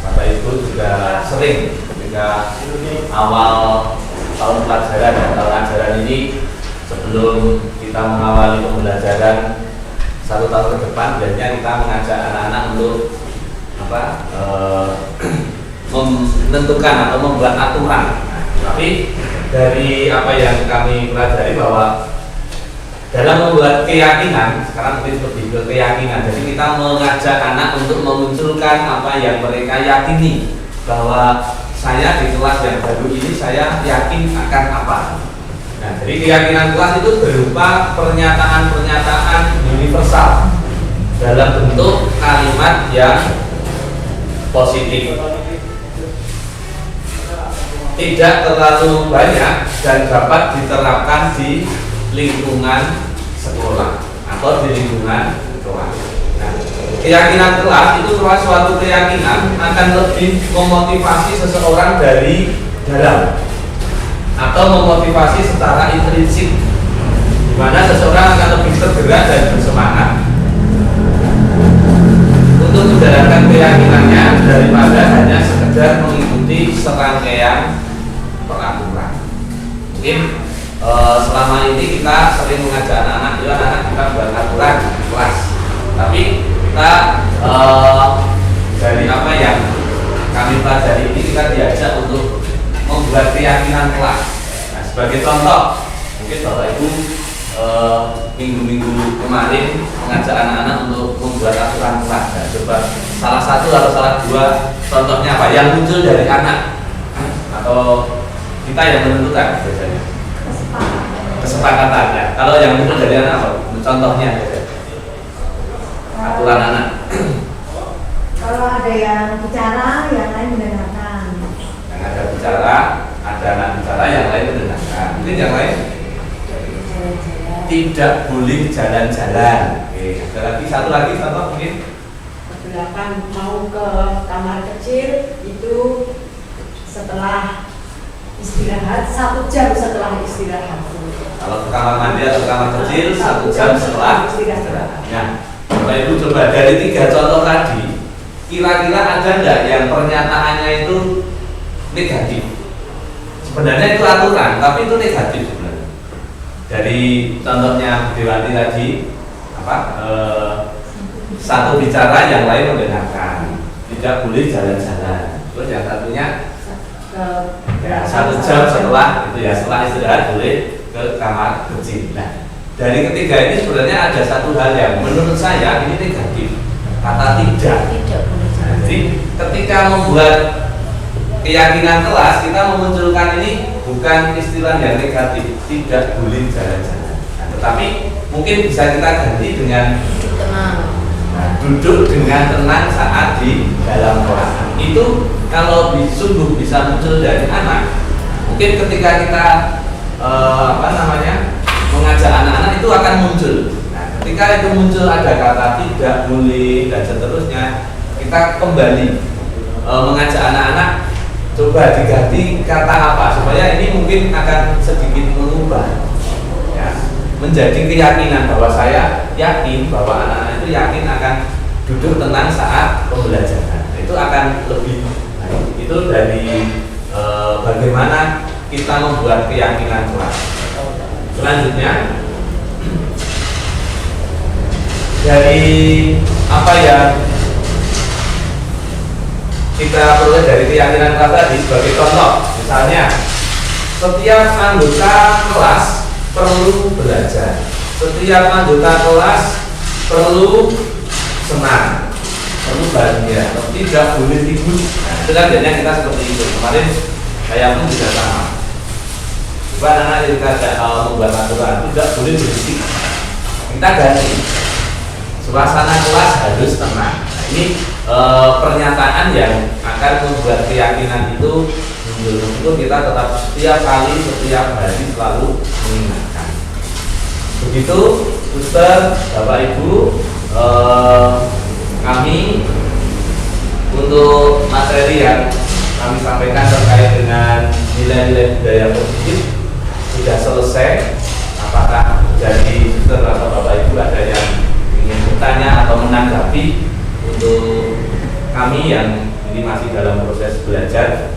Bapak Ibu juga sering ketika awal tahun pelajaran dan tahun ajaran ini, sebelum kita mengawali pembelajaran 1 tahun ke depan, biasanya kita mengajak anak-anak untuk menentukan atau membuat aturan. Tapi dari apa yang kami pelajari bahwa dalam membuat keyakinan, sekarang lebih seperti ke keyakinan. Jadi kita mengajak anak untuk memunculkan apa yang mereka yakini, bahwa saya di kelas yang baru ini saya yakin akan apa. Nah, jadi keyakinan kelas itu berupa pernyataan-pernyataan universal dalam bentuk kalimat yang positif, tidak terlalu banyak dan dapat diterapkan di lingkungan sekolah atau di lingkungan kelas. Nah, keyakinan kelas itu suatu keyakinan akan lebih memotivasi seseorang dari dalam atau memotivasi secara intrinsik, di mana seseorang akan lebih tergerak dan bersemangat untuk menjalankan keyakinannya daripada hanya sekedar mengikuti serangkaian peraturan. Mungkin selama ini kita sering mengajak anak-anak, yuk anak-anak kita buat aturan kelas, tapi kita dari apa yang kami pelajari ini kita diajak untuk membuat keyakinan kelas. Nah, sebagai contoh, mungkin Bapak Ibu minggu-minggu kemarin mengajak anak-anak untuk membuat aturan kelas. Nah, coba salah satu atau salah dua contohnya apa yang muncul dari anak atau kita yang menentukan biasanya? Kesepakatan ya. Kalau yang muncul dari anak apa? Contohnya aturan anak. Kalau ada yang bicara, yang lain mendengarkan. Yang ada bicara, ada anak bicara, yang lain mendengarkan. Mungkin yang lain tidak boleh jalan-jalan. Oke, ada lagi satu lagi contoh mungkin. Pergerakan mau ke kamar kecil itu setelah istirahat 1 jam setelah istirahat. Kalau ke kamar mandi atau ke kamar kecil 1 jam setelah istirahat. Nah, Bapak Ibu coba dari 3 contoh tadi, kira-kira ada nggak yang pernyataannya itu negatif? Sebenarnya itu aturan, tapi itu negatif sebenarnya. Dari contohnya Dewanti tadi, satu bicara yang lain mendengarkan, tidak boleh jalan-jalan. Terus yang satunya ya 1 jam setelah itu ya setelah istirahat boleh ke kamar kecil. Nah, dari ketiga ini sebenarnya ada satu hal yang menurut saya ini negatif, kata tidak. Nah, jadi ketika membuat keyakinan kelas kita memunculkan ini bukan istilah yang negatif, tidak boleh jalan-jalan. Nah, tetapi mungkin bisa kita ganti dengan duduk dengan tenang saat di dalam kelas. Itu kalau sungguh bisa muncul dari anak, mungkin ketika kita mengajak anak-anak itu akan muncul. Nah, ketika itu muncul ada kata tidak boleh dan seterusnya, kita kembali mengajak anak-anak coba diganti kata apa supaya ini mungkin akan sedikit mengubah ya, menjadi keyakinan bahwa saya yakin bahwa anak-anak itu yakin akan duduk tenang saat pembelajaran. Itu akan lebih baik. Itu dari bagaimana kita membuat keyakinan kelas. Selanjutnya dari apa yang kita peroleh dari keyakinan kelas tadi sebagai contoh, misalnya setiap anggota kelas perlu belajar, setiap anggota kelas perlu senang, perlu bahagia, tidak boleh ribut. Nah, itu kan biasanya kita seperti itu. Kemarin saya pun juga sama. Coba anak kita membuat aturan tidak boleh berisik. Kita ganti. Suasana kelas harus tenang. Nah, ini pernyataan yang akan membuat keyakinan itu muncul. Meskipun kita tetap setiap kali, setiap hari selalu mengingatkan. Begitu, Ustaz, Bapak Ibu, kami untuk materi yang kami sampaikan terkait dengan nilai-nilai budaya positif sudah selesai. Apakah dari Ustaz atau Bapak Ibu ada yang ingin bertanya atau menanggapi untuk kami yang ini masih dalam proses belajar?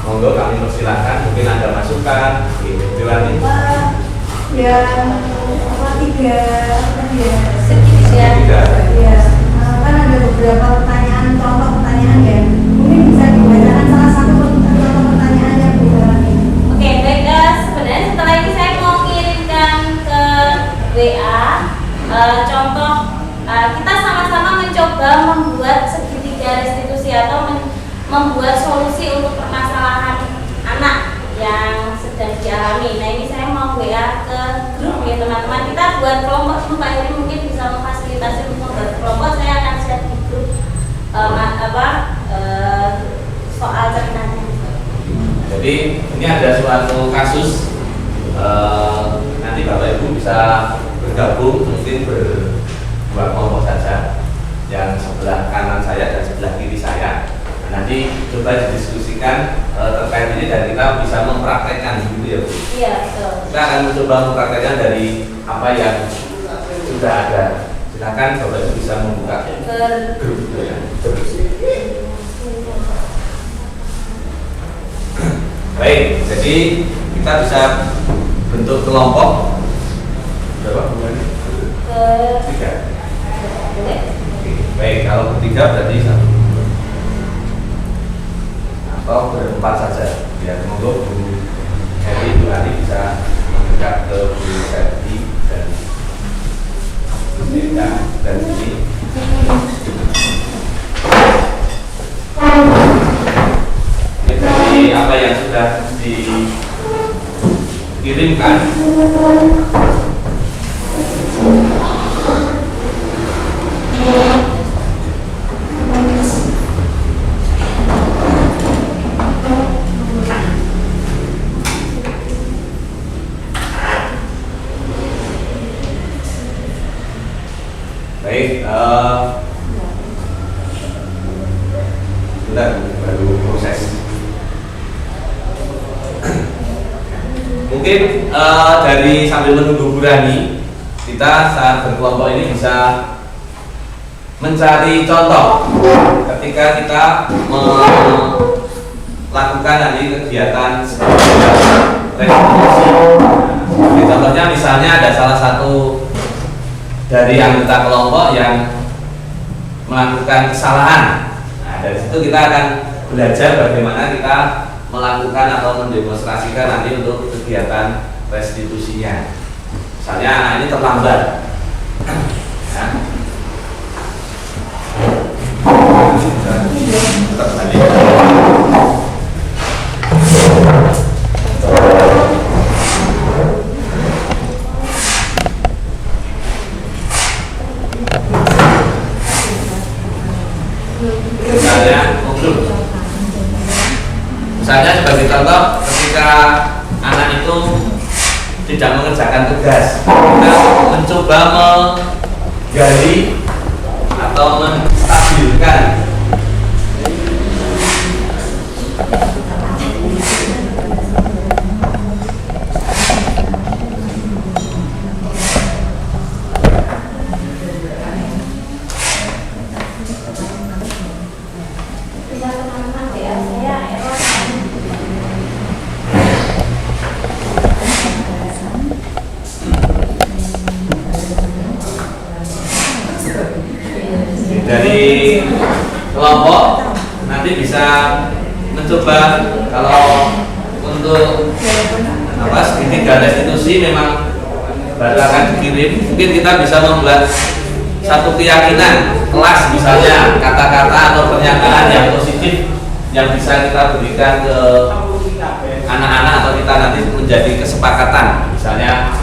Monggo kami persilahkan, mungkin ada masukan. Silakan. Ya, apa tiga Segitiga. ya, kan ada beberapa pertanyaan, contoh pertanyaan ya. Mungkin bisa dibacakan salah satu contoh pertanyaannya Bu Melani. Oke, baik. Sebenarnya setelah ini saya mau kirimkan ke WA contoh kita sama-sama mencoba membuat segitiga restitusi atau membuat solusi untuk permasalahan anak yang sedang dialami. Nah, ini saya mau WA ke grup ya teman-teman. Kita buat kelompok dulu, Pak Heri mungkin bisa memfasilitasi untuk membuat kelompok. Saya akan share di grup soal ceritanya. Jadi ini ada suatu kasus, nanti Bapak Ibu bisa bergabung, mungkin berdua kelompok saja, yang sebelah kanan saya dan sebelah kiri saya. Nanti coba didiskusikan terkait ini dan kita bisa mempraktekkan gitu ya Bu. Iya, betul. Kita akan mencoba mempraktekkan dari apa yang sudah ada. Silakan Bapak Ibu bisa membuka grup ya. Baik, jadi kita bisa bentuk kelompok berapa bulannya? Tiga. Baik, kalau bertiga berarti satu atau berempat saja. Ya, monggo Bu Heri, Bu Ari bisa mendekat ke Bu Septi dan Bu Neda dan sini. Ini dari apa yang sudah dikirimkan. Baik, sudah baru proses. Mungkin dari sambil menunggu Bu Rani, kita saat berkelompok ini bisa mencari contoh ketika kita melakukan nanti kegiatan restitusi. Contohnya misalnya ada salah satu dari anggota kelompok yang melakukan kesalahan. Nah, dari situ kita akan belajar bagaimana kita melakukan atau mendemonstrasikan nanti untuk kegiatan restitusinya. Misalnya anak ini terlambat, ya. Tetap balik. Misalnya sebagai contoh, ketika anak itu tidak mengerjakan tugas, kita mencoba menggali atau menstabilkan bisa teman-teman ya, saya error. Dari kelompok nanti bisa mencoba kalau untuk segitiga restitusi memang baru akan dikirim. Mungkin kita bisa membuat satu keyakinan kelas, misalnya kata-kata atau pernyataan yang positif yang bisa kita berikan ke anak-anak atau kita nanti menjadi kesepakatan. Misalnya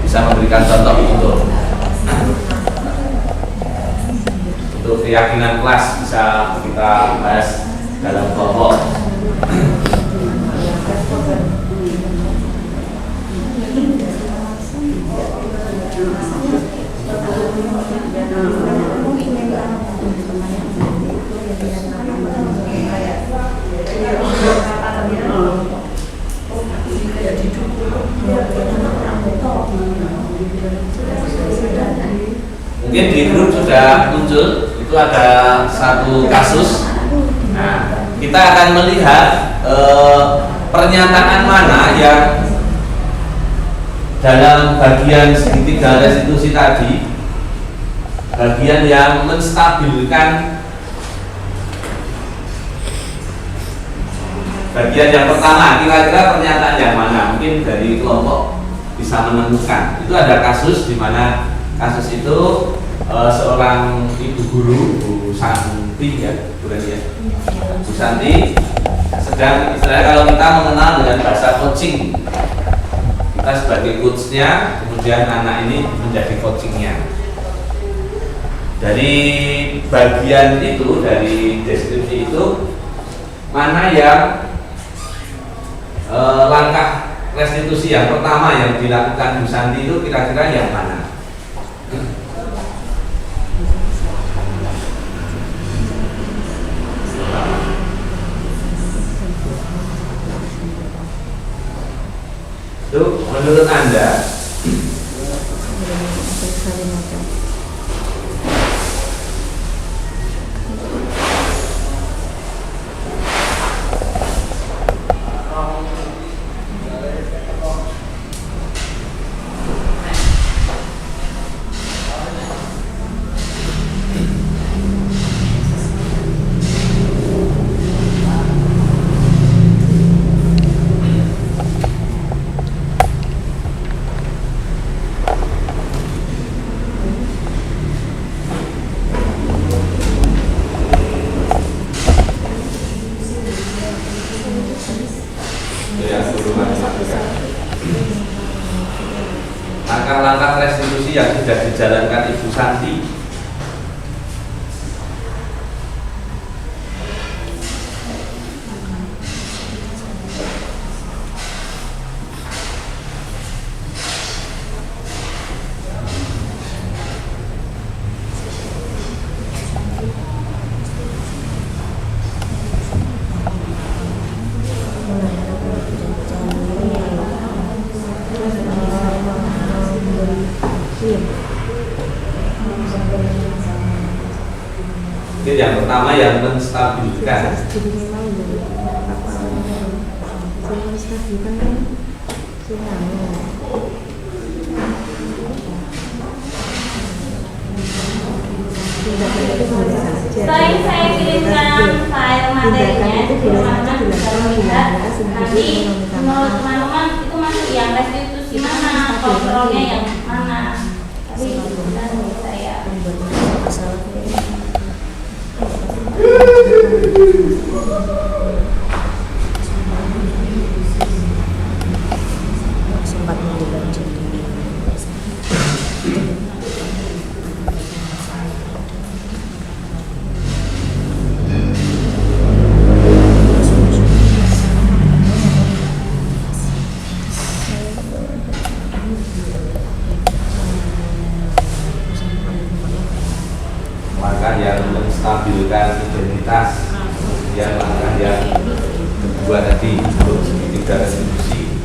bisa memberikan contoh untuk keyakinan kelas bisa kita bahas dalam kelompok. Mungkin di grup sudah muncul, itu ada satu kasus. Nah, kita akan melihat pernyataan mana yang dalam bagian segitiga restitusi tadi, bagian yang menstabilkan. Bagian yang pertama, kira-kira pernyataan yang mana? Mungkin dari kelompok bisa menemukan. Itu ada kasus di mana kasus itu seorang ibu guru, Bu Santi ya, Bu Santi sedang, istilahnya kalau kita mengenal dengan bahasa coaching, kita sebagai coachnya, kemudian anak ini menjadi coachingnya. Dari bagian itu, dari deskripsi itu, mana yang langkah restitusi yang pertama yang dilakukan Bu Santi itu kira-kira yang mana? Itu menurut Anda langkah-langkah restitusi yang sudah dijalankan Ibu Santi? Mungkin yang pertama yang menstabilkan. Setelah ini saya kirimkan file materinya, teman-teman bisa melihat. Nanti menurut teman-teman itu masuk yang restitusi mana, kontrolnya yang mana. Tapi menurut saya sempat membantu. Langkah yang menstabilkan identitas, yang langkah yang kedua tadi untuk segitiga restitusi.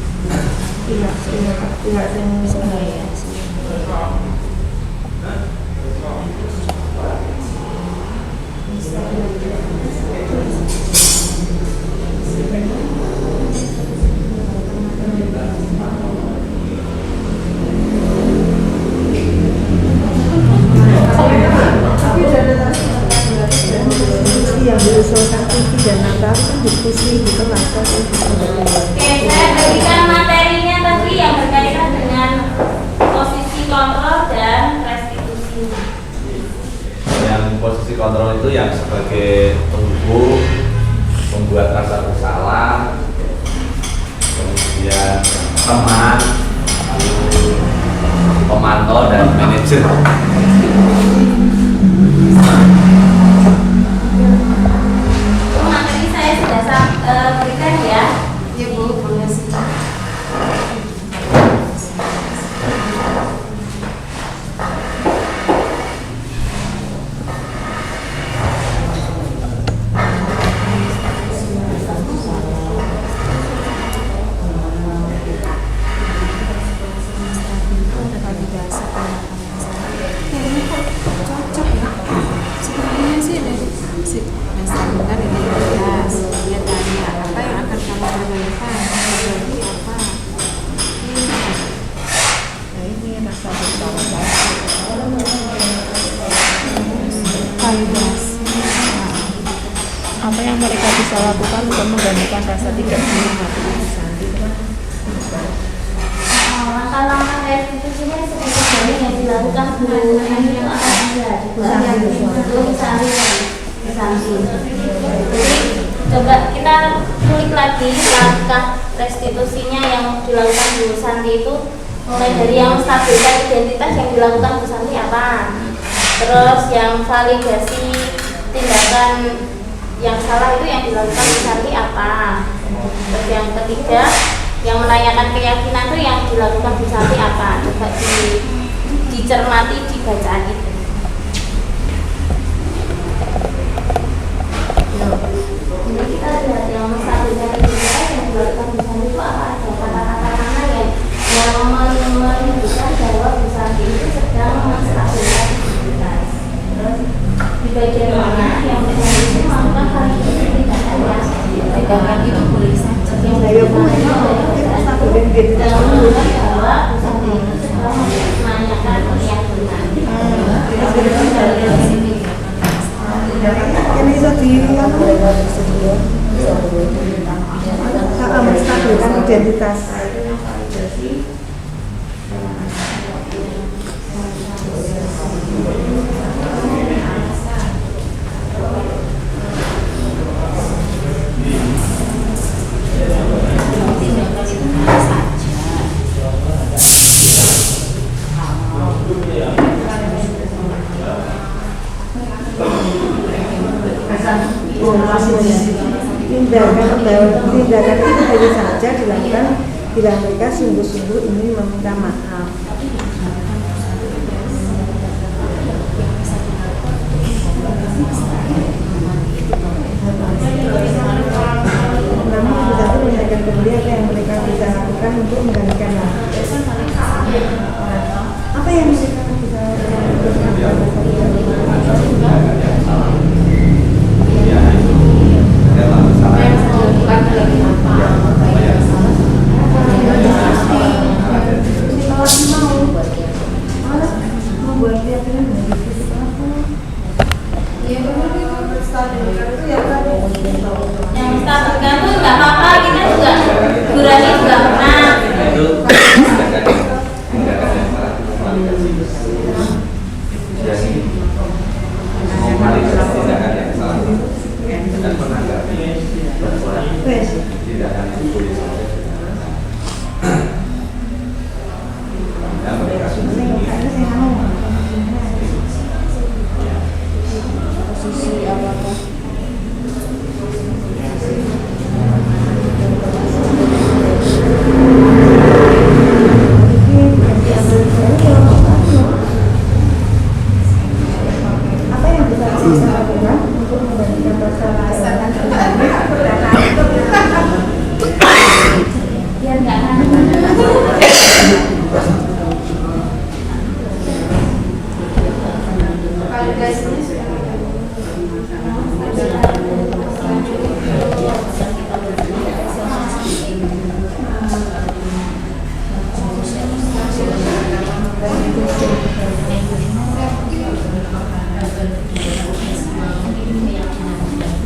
anggota TV dan Natal kan diskusi gitu lah kan. Oke, saya berikan materinya tadi yang berkaitan dengan posisi kontrol dan restitusi. Yang posisi kontrol itu yang sebagai penghubung, membuat rasa bersalah, kemudian teman, lalu pemantau dan manajer. Materi saya sudah berikan ya. Iya Bu, boleh sih. Cocok ya, sepertinya sih dari si Bentar ini jelas. Dia tanya apa yang akan kamu permainkan, jadi apa? Nah ini rasa bersalah. Validasi. Apa yang mereka bisa lakukan untuk menggantikan rasa tidak semangat itu Santi kan? Langkah-langkah restitusinya seperti yang dilakukan Bu Ani itu apa saja? Belum Santi. Coba kita kulik lagi langkah restitusinya yang dilakukan Bu Santi itu, mulai dari yang stabilitas identitas yang dilakukan Bu Santi apa, terus yang validasi tindakan yang salah itu yang dilakukan Bu Santi apa, terus yang ketiga yang menanyakan keyakinan itu yang dilakukan Bu Santi apa. Coba dicermati di bacaan itu. Jadi kita lihat yang stabilitas identitas yang dilakukan Bu Santi itu apa aja, kata-kata mana yang menunjukkan bahwa Bu Santi itu sedang menstabilkan identitas. Terus di bagian mana yang Bu Santi itu melakukan validasi tindakan yang tindakan itu boleh saja yang Saya pun menunjukkan bahwa Bu Santi itu sedang menanyakan keyakinan. Ini bisa menstabilkan identitas. Tindakan itu hanya saja dilakukan bila mereka sungguh-sungguh ingin meminta maaf. Namun bisa pun menanyakan kembali apa yang mereka bisa lakukan untuk menggantikan apa yang mereka bisa membuat keyakinan dari fisik apa? Yang stabilkan tuh nggak apa-apa, kita juga Burani juga pernah. Itu tindakan yang salah validasi. Jadi memvalidasi tindakan yang salah dan menanggapi bahwa tindakan itu boleh saja. Dan mereka sungguh posisi apakah apa yang bisa kita lakukan untuk memberikan rasa Biar nggak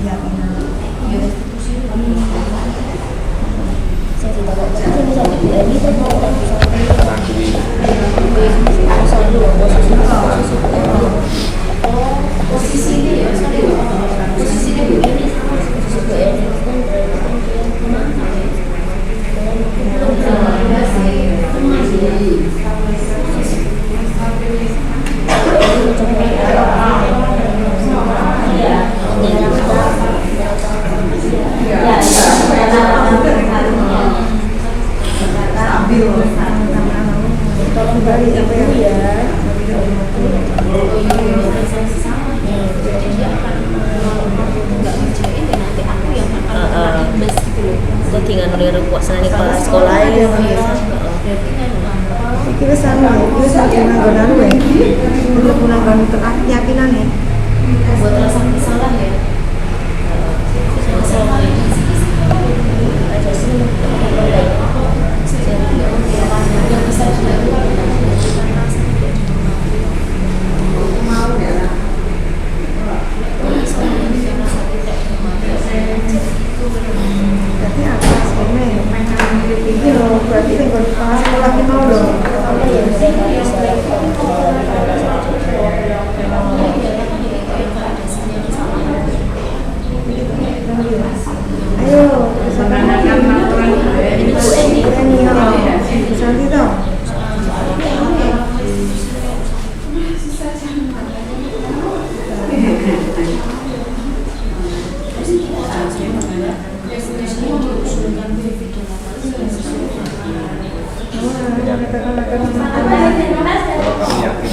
keyakinan Ya, tolong balik apa ya? Kok tinggal nuriru kuasane kepala sekolah ya. Iki wis anu, wis nganggon anu ya. Untuk nganggon keyakinan ya. buat rasa bersalah ya. Yang bisa dilakukan Berarti apa sebenarnya? Ini loh, berarti tinggal sekolah kita loh. Ayo, ini Bu Eni, Santi toh. Kami yakin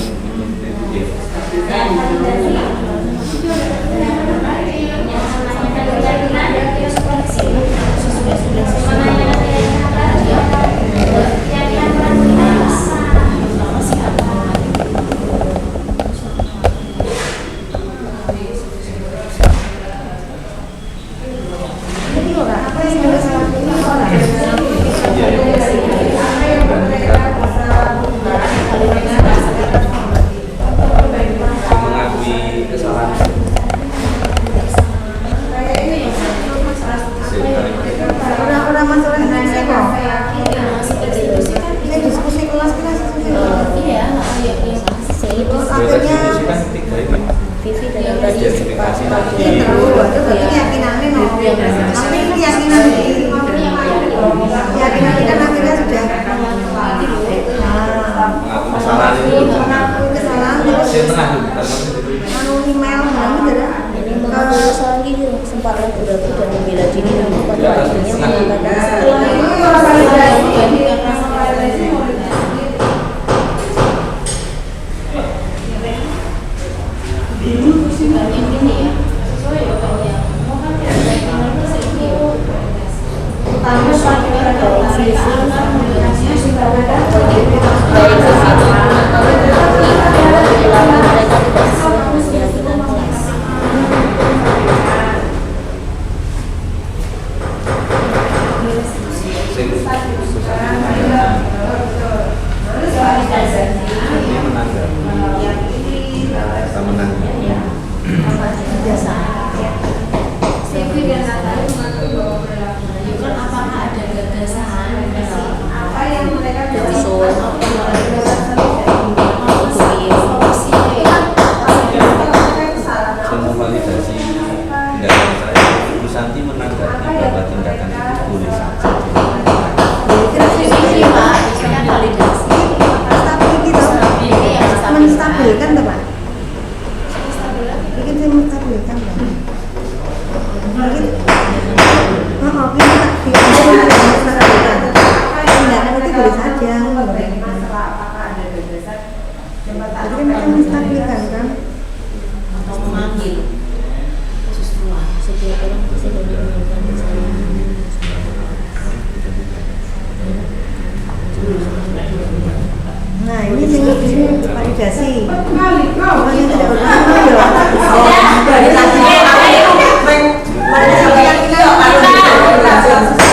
mengakui kesalahan. Udah masalah diskusi kok. Ini diskusi kelas kita iya, terus akhirnya Vivi dan tadi Identifikasi lagi. ini terlalu itu berarti keyakinannya no. Tapi keyakinan kita akhirnya sudah Mengaku kesalahan itu. mengakui kesalahan terus Saya tengah anu email banget ada. ini mengaku kesalahan gitu sempat ragu-ragu dan membela diri namun pada akhirnya mengatakan salah. memvalidasi tindakan saya. Bu Santi menanggapi bahwa tindakan itu boleh saja. Menstabilkan tuh Pak. Bikin saya menstabilkan Pak. Mungkin tindakan itu boleh saja. Jadi mereka menstabilkan kan. Atau memanggil khusus tua setiap orang bisa menggunakan kesalahan. Nah ini validasi. Orang yang tidak bertanggung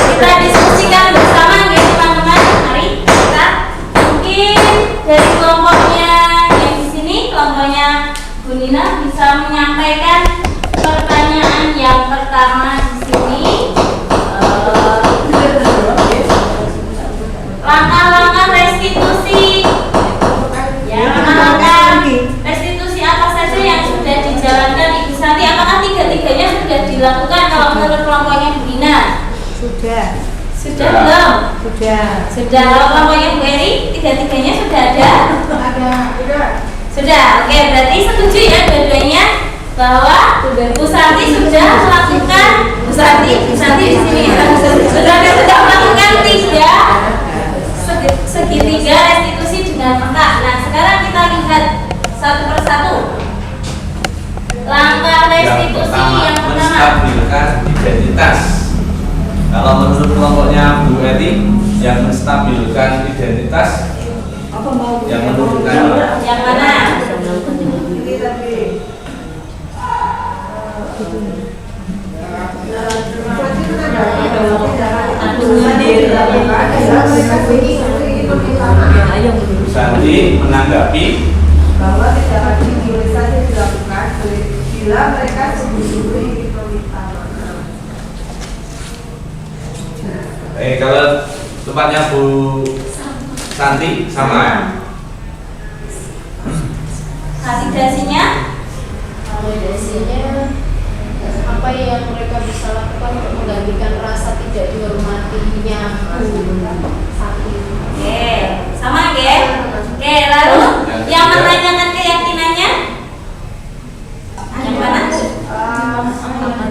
Kita diskusikan bersama ya teman-teman. Mari kita mungkin dari kelompoknya yang di sini, kelompoknya Bu Nina bisa menyampaikan pertanyaan yang pertama di sini. Langkah-langkah restitusi. Ya, langkah restitusi apa saja yang sudah dijalankan Ibu Santi? Apakah tiga-tiganya sudah dilakukan kalau menurut kelompoknya Bu Nina? Sudah. Sudah belum? Sudah. Sudah. Kalau kelompoknya Bu Eri, tiga-tiganya sudah ada? Sudah. Oke, berarti setuju ya dua-duanya bahwa Bu Santi sudah melakukan menstabilkan identitas. Kalau menurut kelompoknya Bu Eri, yang menstabilkan identitas Apa mau yang menunjukkan Yang mana? ini tadi Bu Santi menanggapi bahwa tindakan hilirisasi dilakukan bila mereka sungguh-sungguh ingin meminta maaf. kalau tempatnya Bu Santi sama ya? Validasinya? Validasinya apa yang mereka bisa lakukan untuk menggantikan rasa tidak dihormatinya sakit. Oke, sama Oke, lalu yang menanyakan keyakinannya? Yang mana?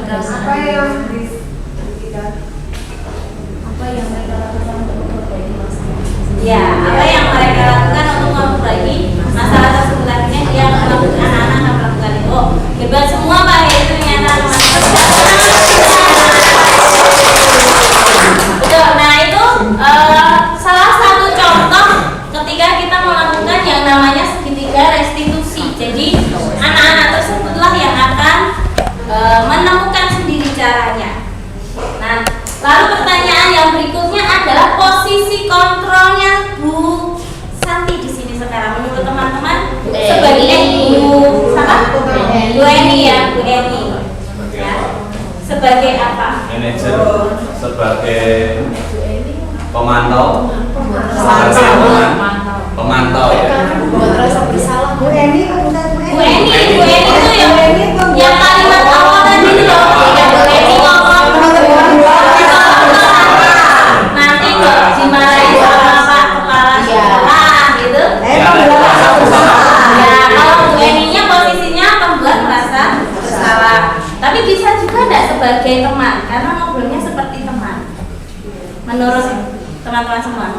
Apa yang kita Apa yang mereka lakukan untuk memperbaiki masalah? Ya, apa yang mereka lakukan untuk memperbaiki masalah tersebut? Akhirnya dia melakukan, anak-anak akan melakukan itu. Oh, hebat semua Pak Heri, ternyata teman-teman. Betul. Nah itu salah satu contoh ketika kita melakukan yang namanya segitiga restitusi. Jadi anak-anak tersebutlah yang akan menemukan sendiri caranya. Nah, lalu pertanyaan yang berikutnya adalah posisi kontrolnya Bu Santi di sini sekarang menurut teman-teman sebagai Bu Eni ya, Bu Eni. Ya. Sebagai apa? manajer, sebagai pemantau, pemantau ya. Buat rasa bersalah. Bu Eni, bukan Bu Eni itu yang kalimat awal tadi itu loh, ketika Bu Eni ngomong nanti kok dimarahin sama Pak Kepala Sekolah gitu. Ya kalau Bu Eninya posisinya pembuat merasa bersalah. Tapi bisa juga tidak sebagai teman, karena ngobrolnya seperti teman. Menurut teman-teman semua.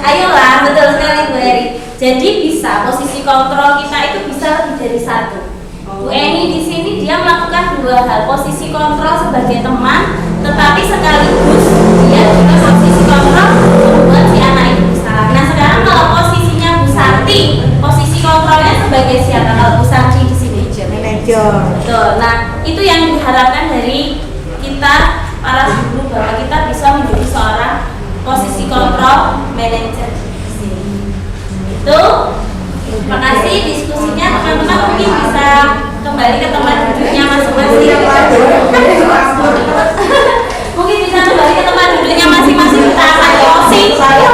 Ayolah, betul sekali Bu Eri. Jadi bisa posisi kontrol kita itu bisa lebih dari satu. Bu Eni di sini dia melakukan dua hal, posisi kontrol sebagai teman, tetapi sekaligus dia juga posisi kontrol membuat si anak itu bersalah. Nah sekarang kalau posisinya Bu Santi, posisi kontrolnya sebagai siapa? Kalau Bu Santi di sini manajer. betul. Nah itu yang diharapkan dari kita para guru bahwa kita bisa menjadi seorang posisi kontrol manajer di sini. Itu. Terima kasih diskusinya teman-teman, mungkin bisa kembali ke tempat duduknya masing-masing. Mungkin bisa kembali ke tempat duduknya masing-masing, kita akan closing. Sebenarnya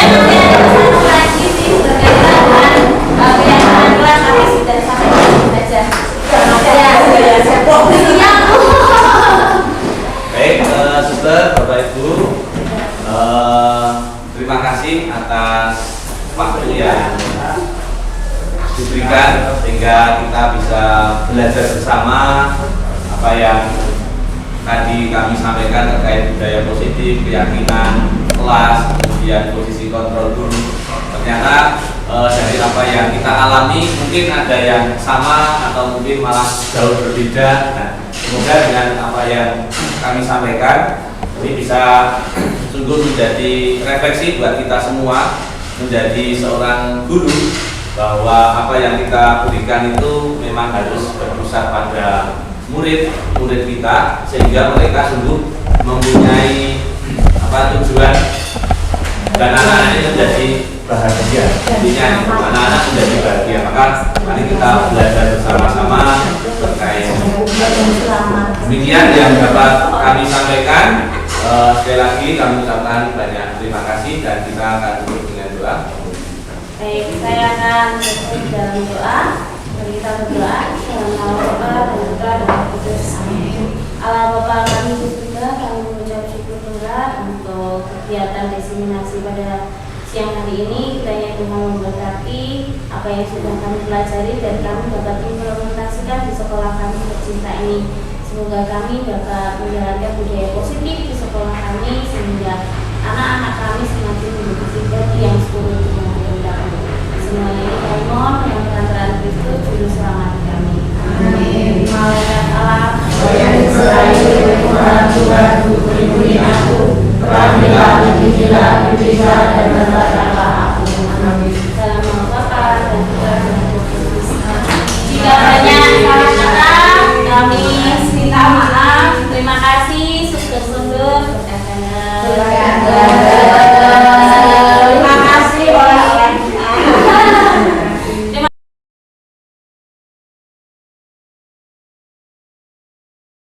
masih ada satu lagi sih berkaitan dengan keyakinan kelas, tapi sudah sampai di sini saja. Baik, Suster, Bapak Ibu, terima kasih atas waktu yang diberikan sehingga kita bisa belajar bersama apa yang tadi kami sampaikan terkait budaya positif, keyakinan kelas, kemudian posisi kontrol guru. Ternyata dari apa yang kita alami mungkin ada yang sama atau mungkin malah jauh berbeda. Nah, semoga dengan apa yang kami sampaikan ini bisa sungguh menjadi refleksi buat kita semua, menjadi seorang guru, bahwa apa yang kita berikan itu memang harus berpusat pada murid-murid kita sehingga mereka sungguh mempunyai tujuan dan anak-anak ini menjadi bahagia. Intinya anak-anak menjadi bahagia. Maka mari kita belajar bersama-sama terkait demikian yang dapat kami sampaikan. Sekali lagi kami ucapkan banyak terima kasih dan kita akan tutup dengan doa. Baik, saya akan berdoa dalam doa. Mari kita berdoa dalam nama Bapa dan Putra dan Roh Kudus. Amin. Allah Bapa kami di surga, kami mengucap syukur Tuhan untuk kegiatan diseminasi pada siang hari ini. Kiranya Tuhan memberkati apa yang sudah kami pelajari dan kami dapat implementasikan di sekolah kami tercinta ini. Semoga kami dapat menjalankan budaya positif di sekolah kami sehingga anak-anak kami semakin menjadi pribadi yang sepenuhnya dalam nama Bapa dan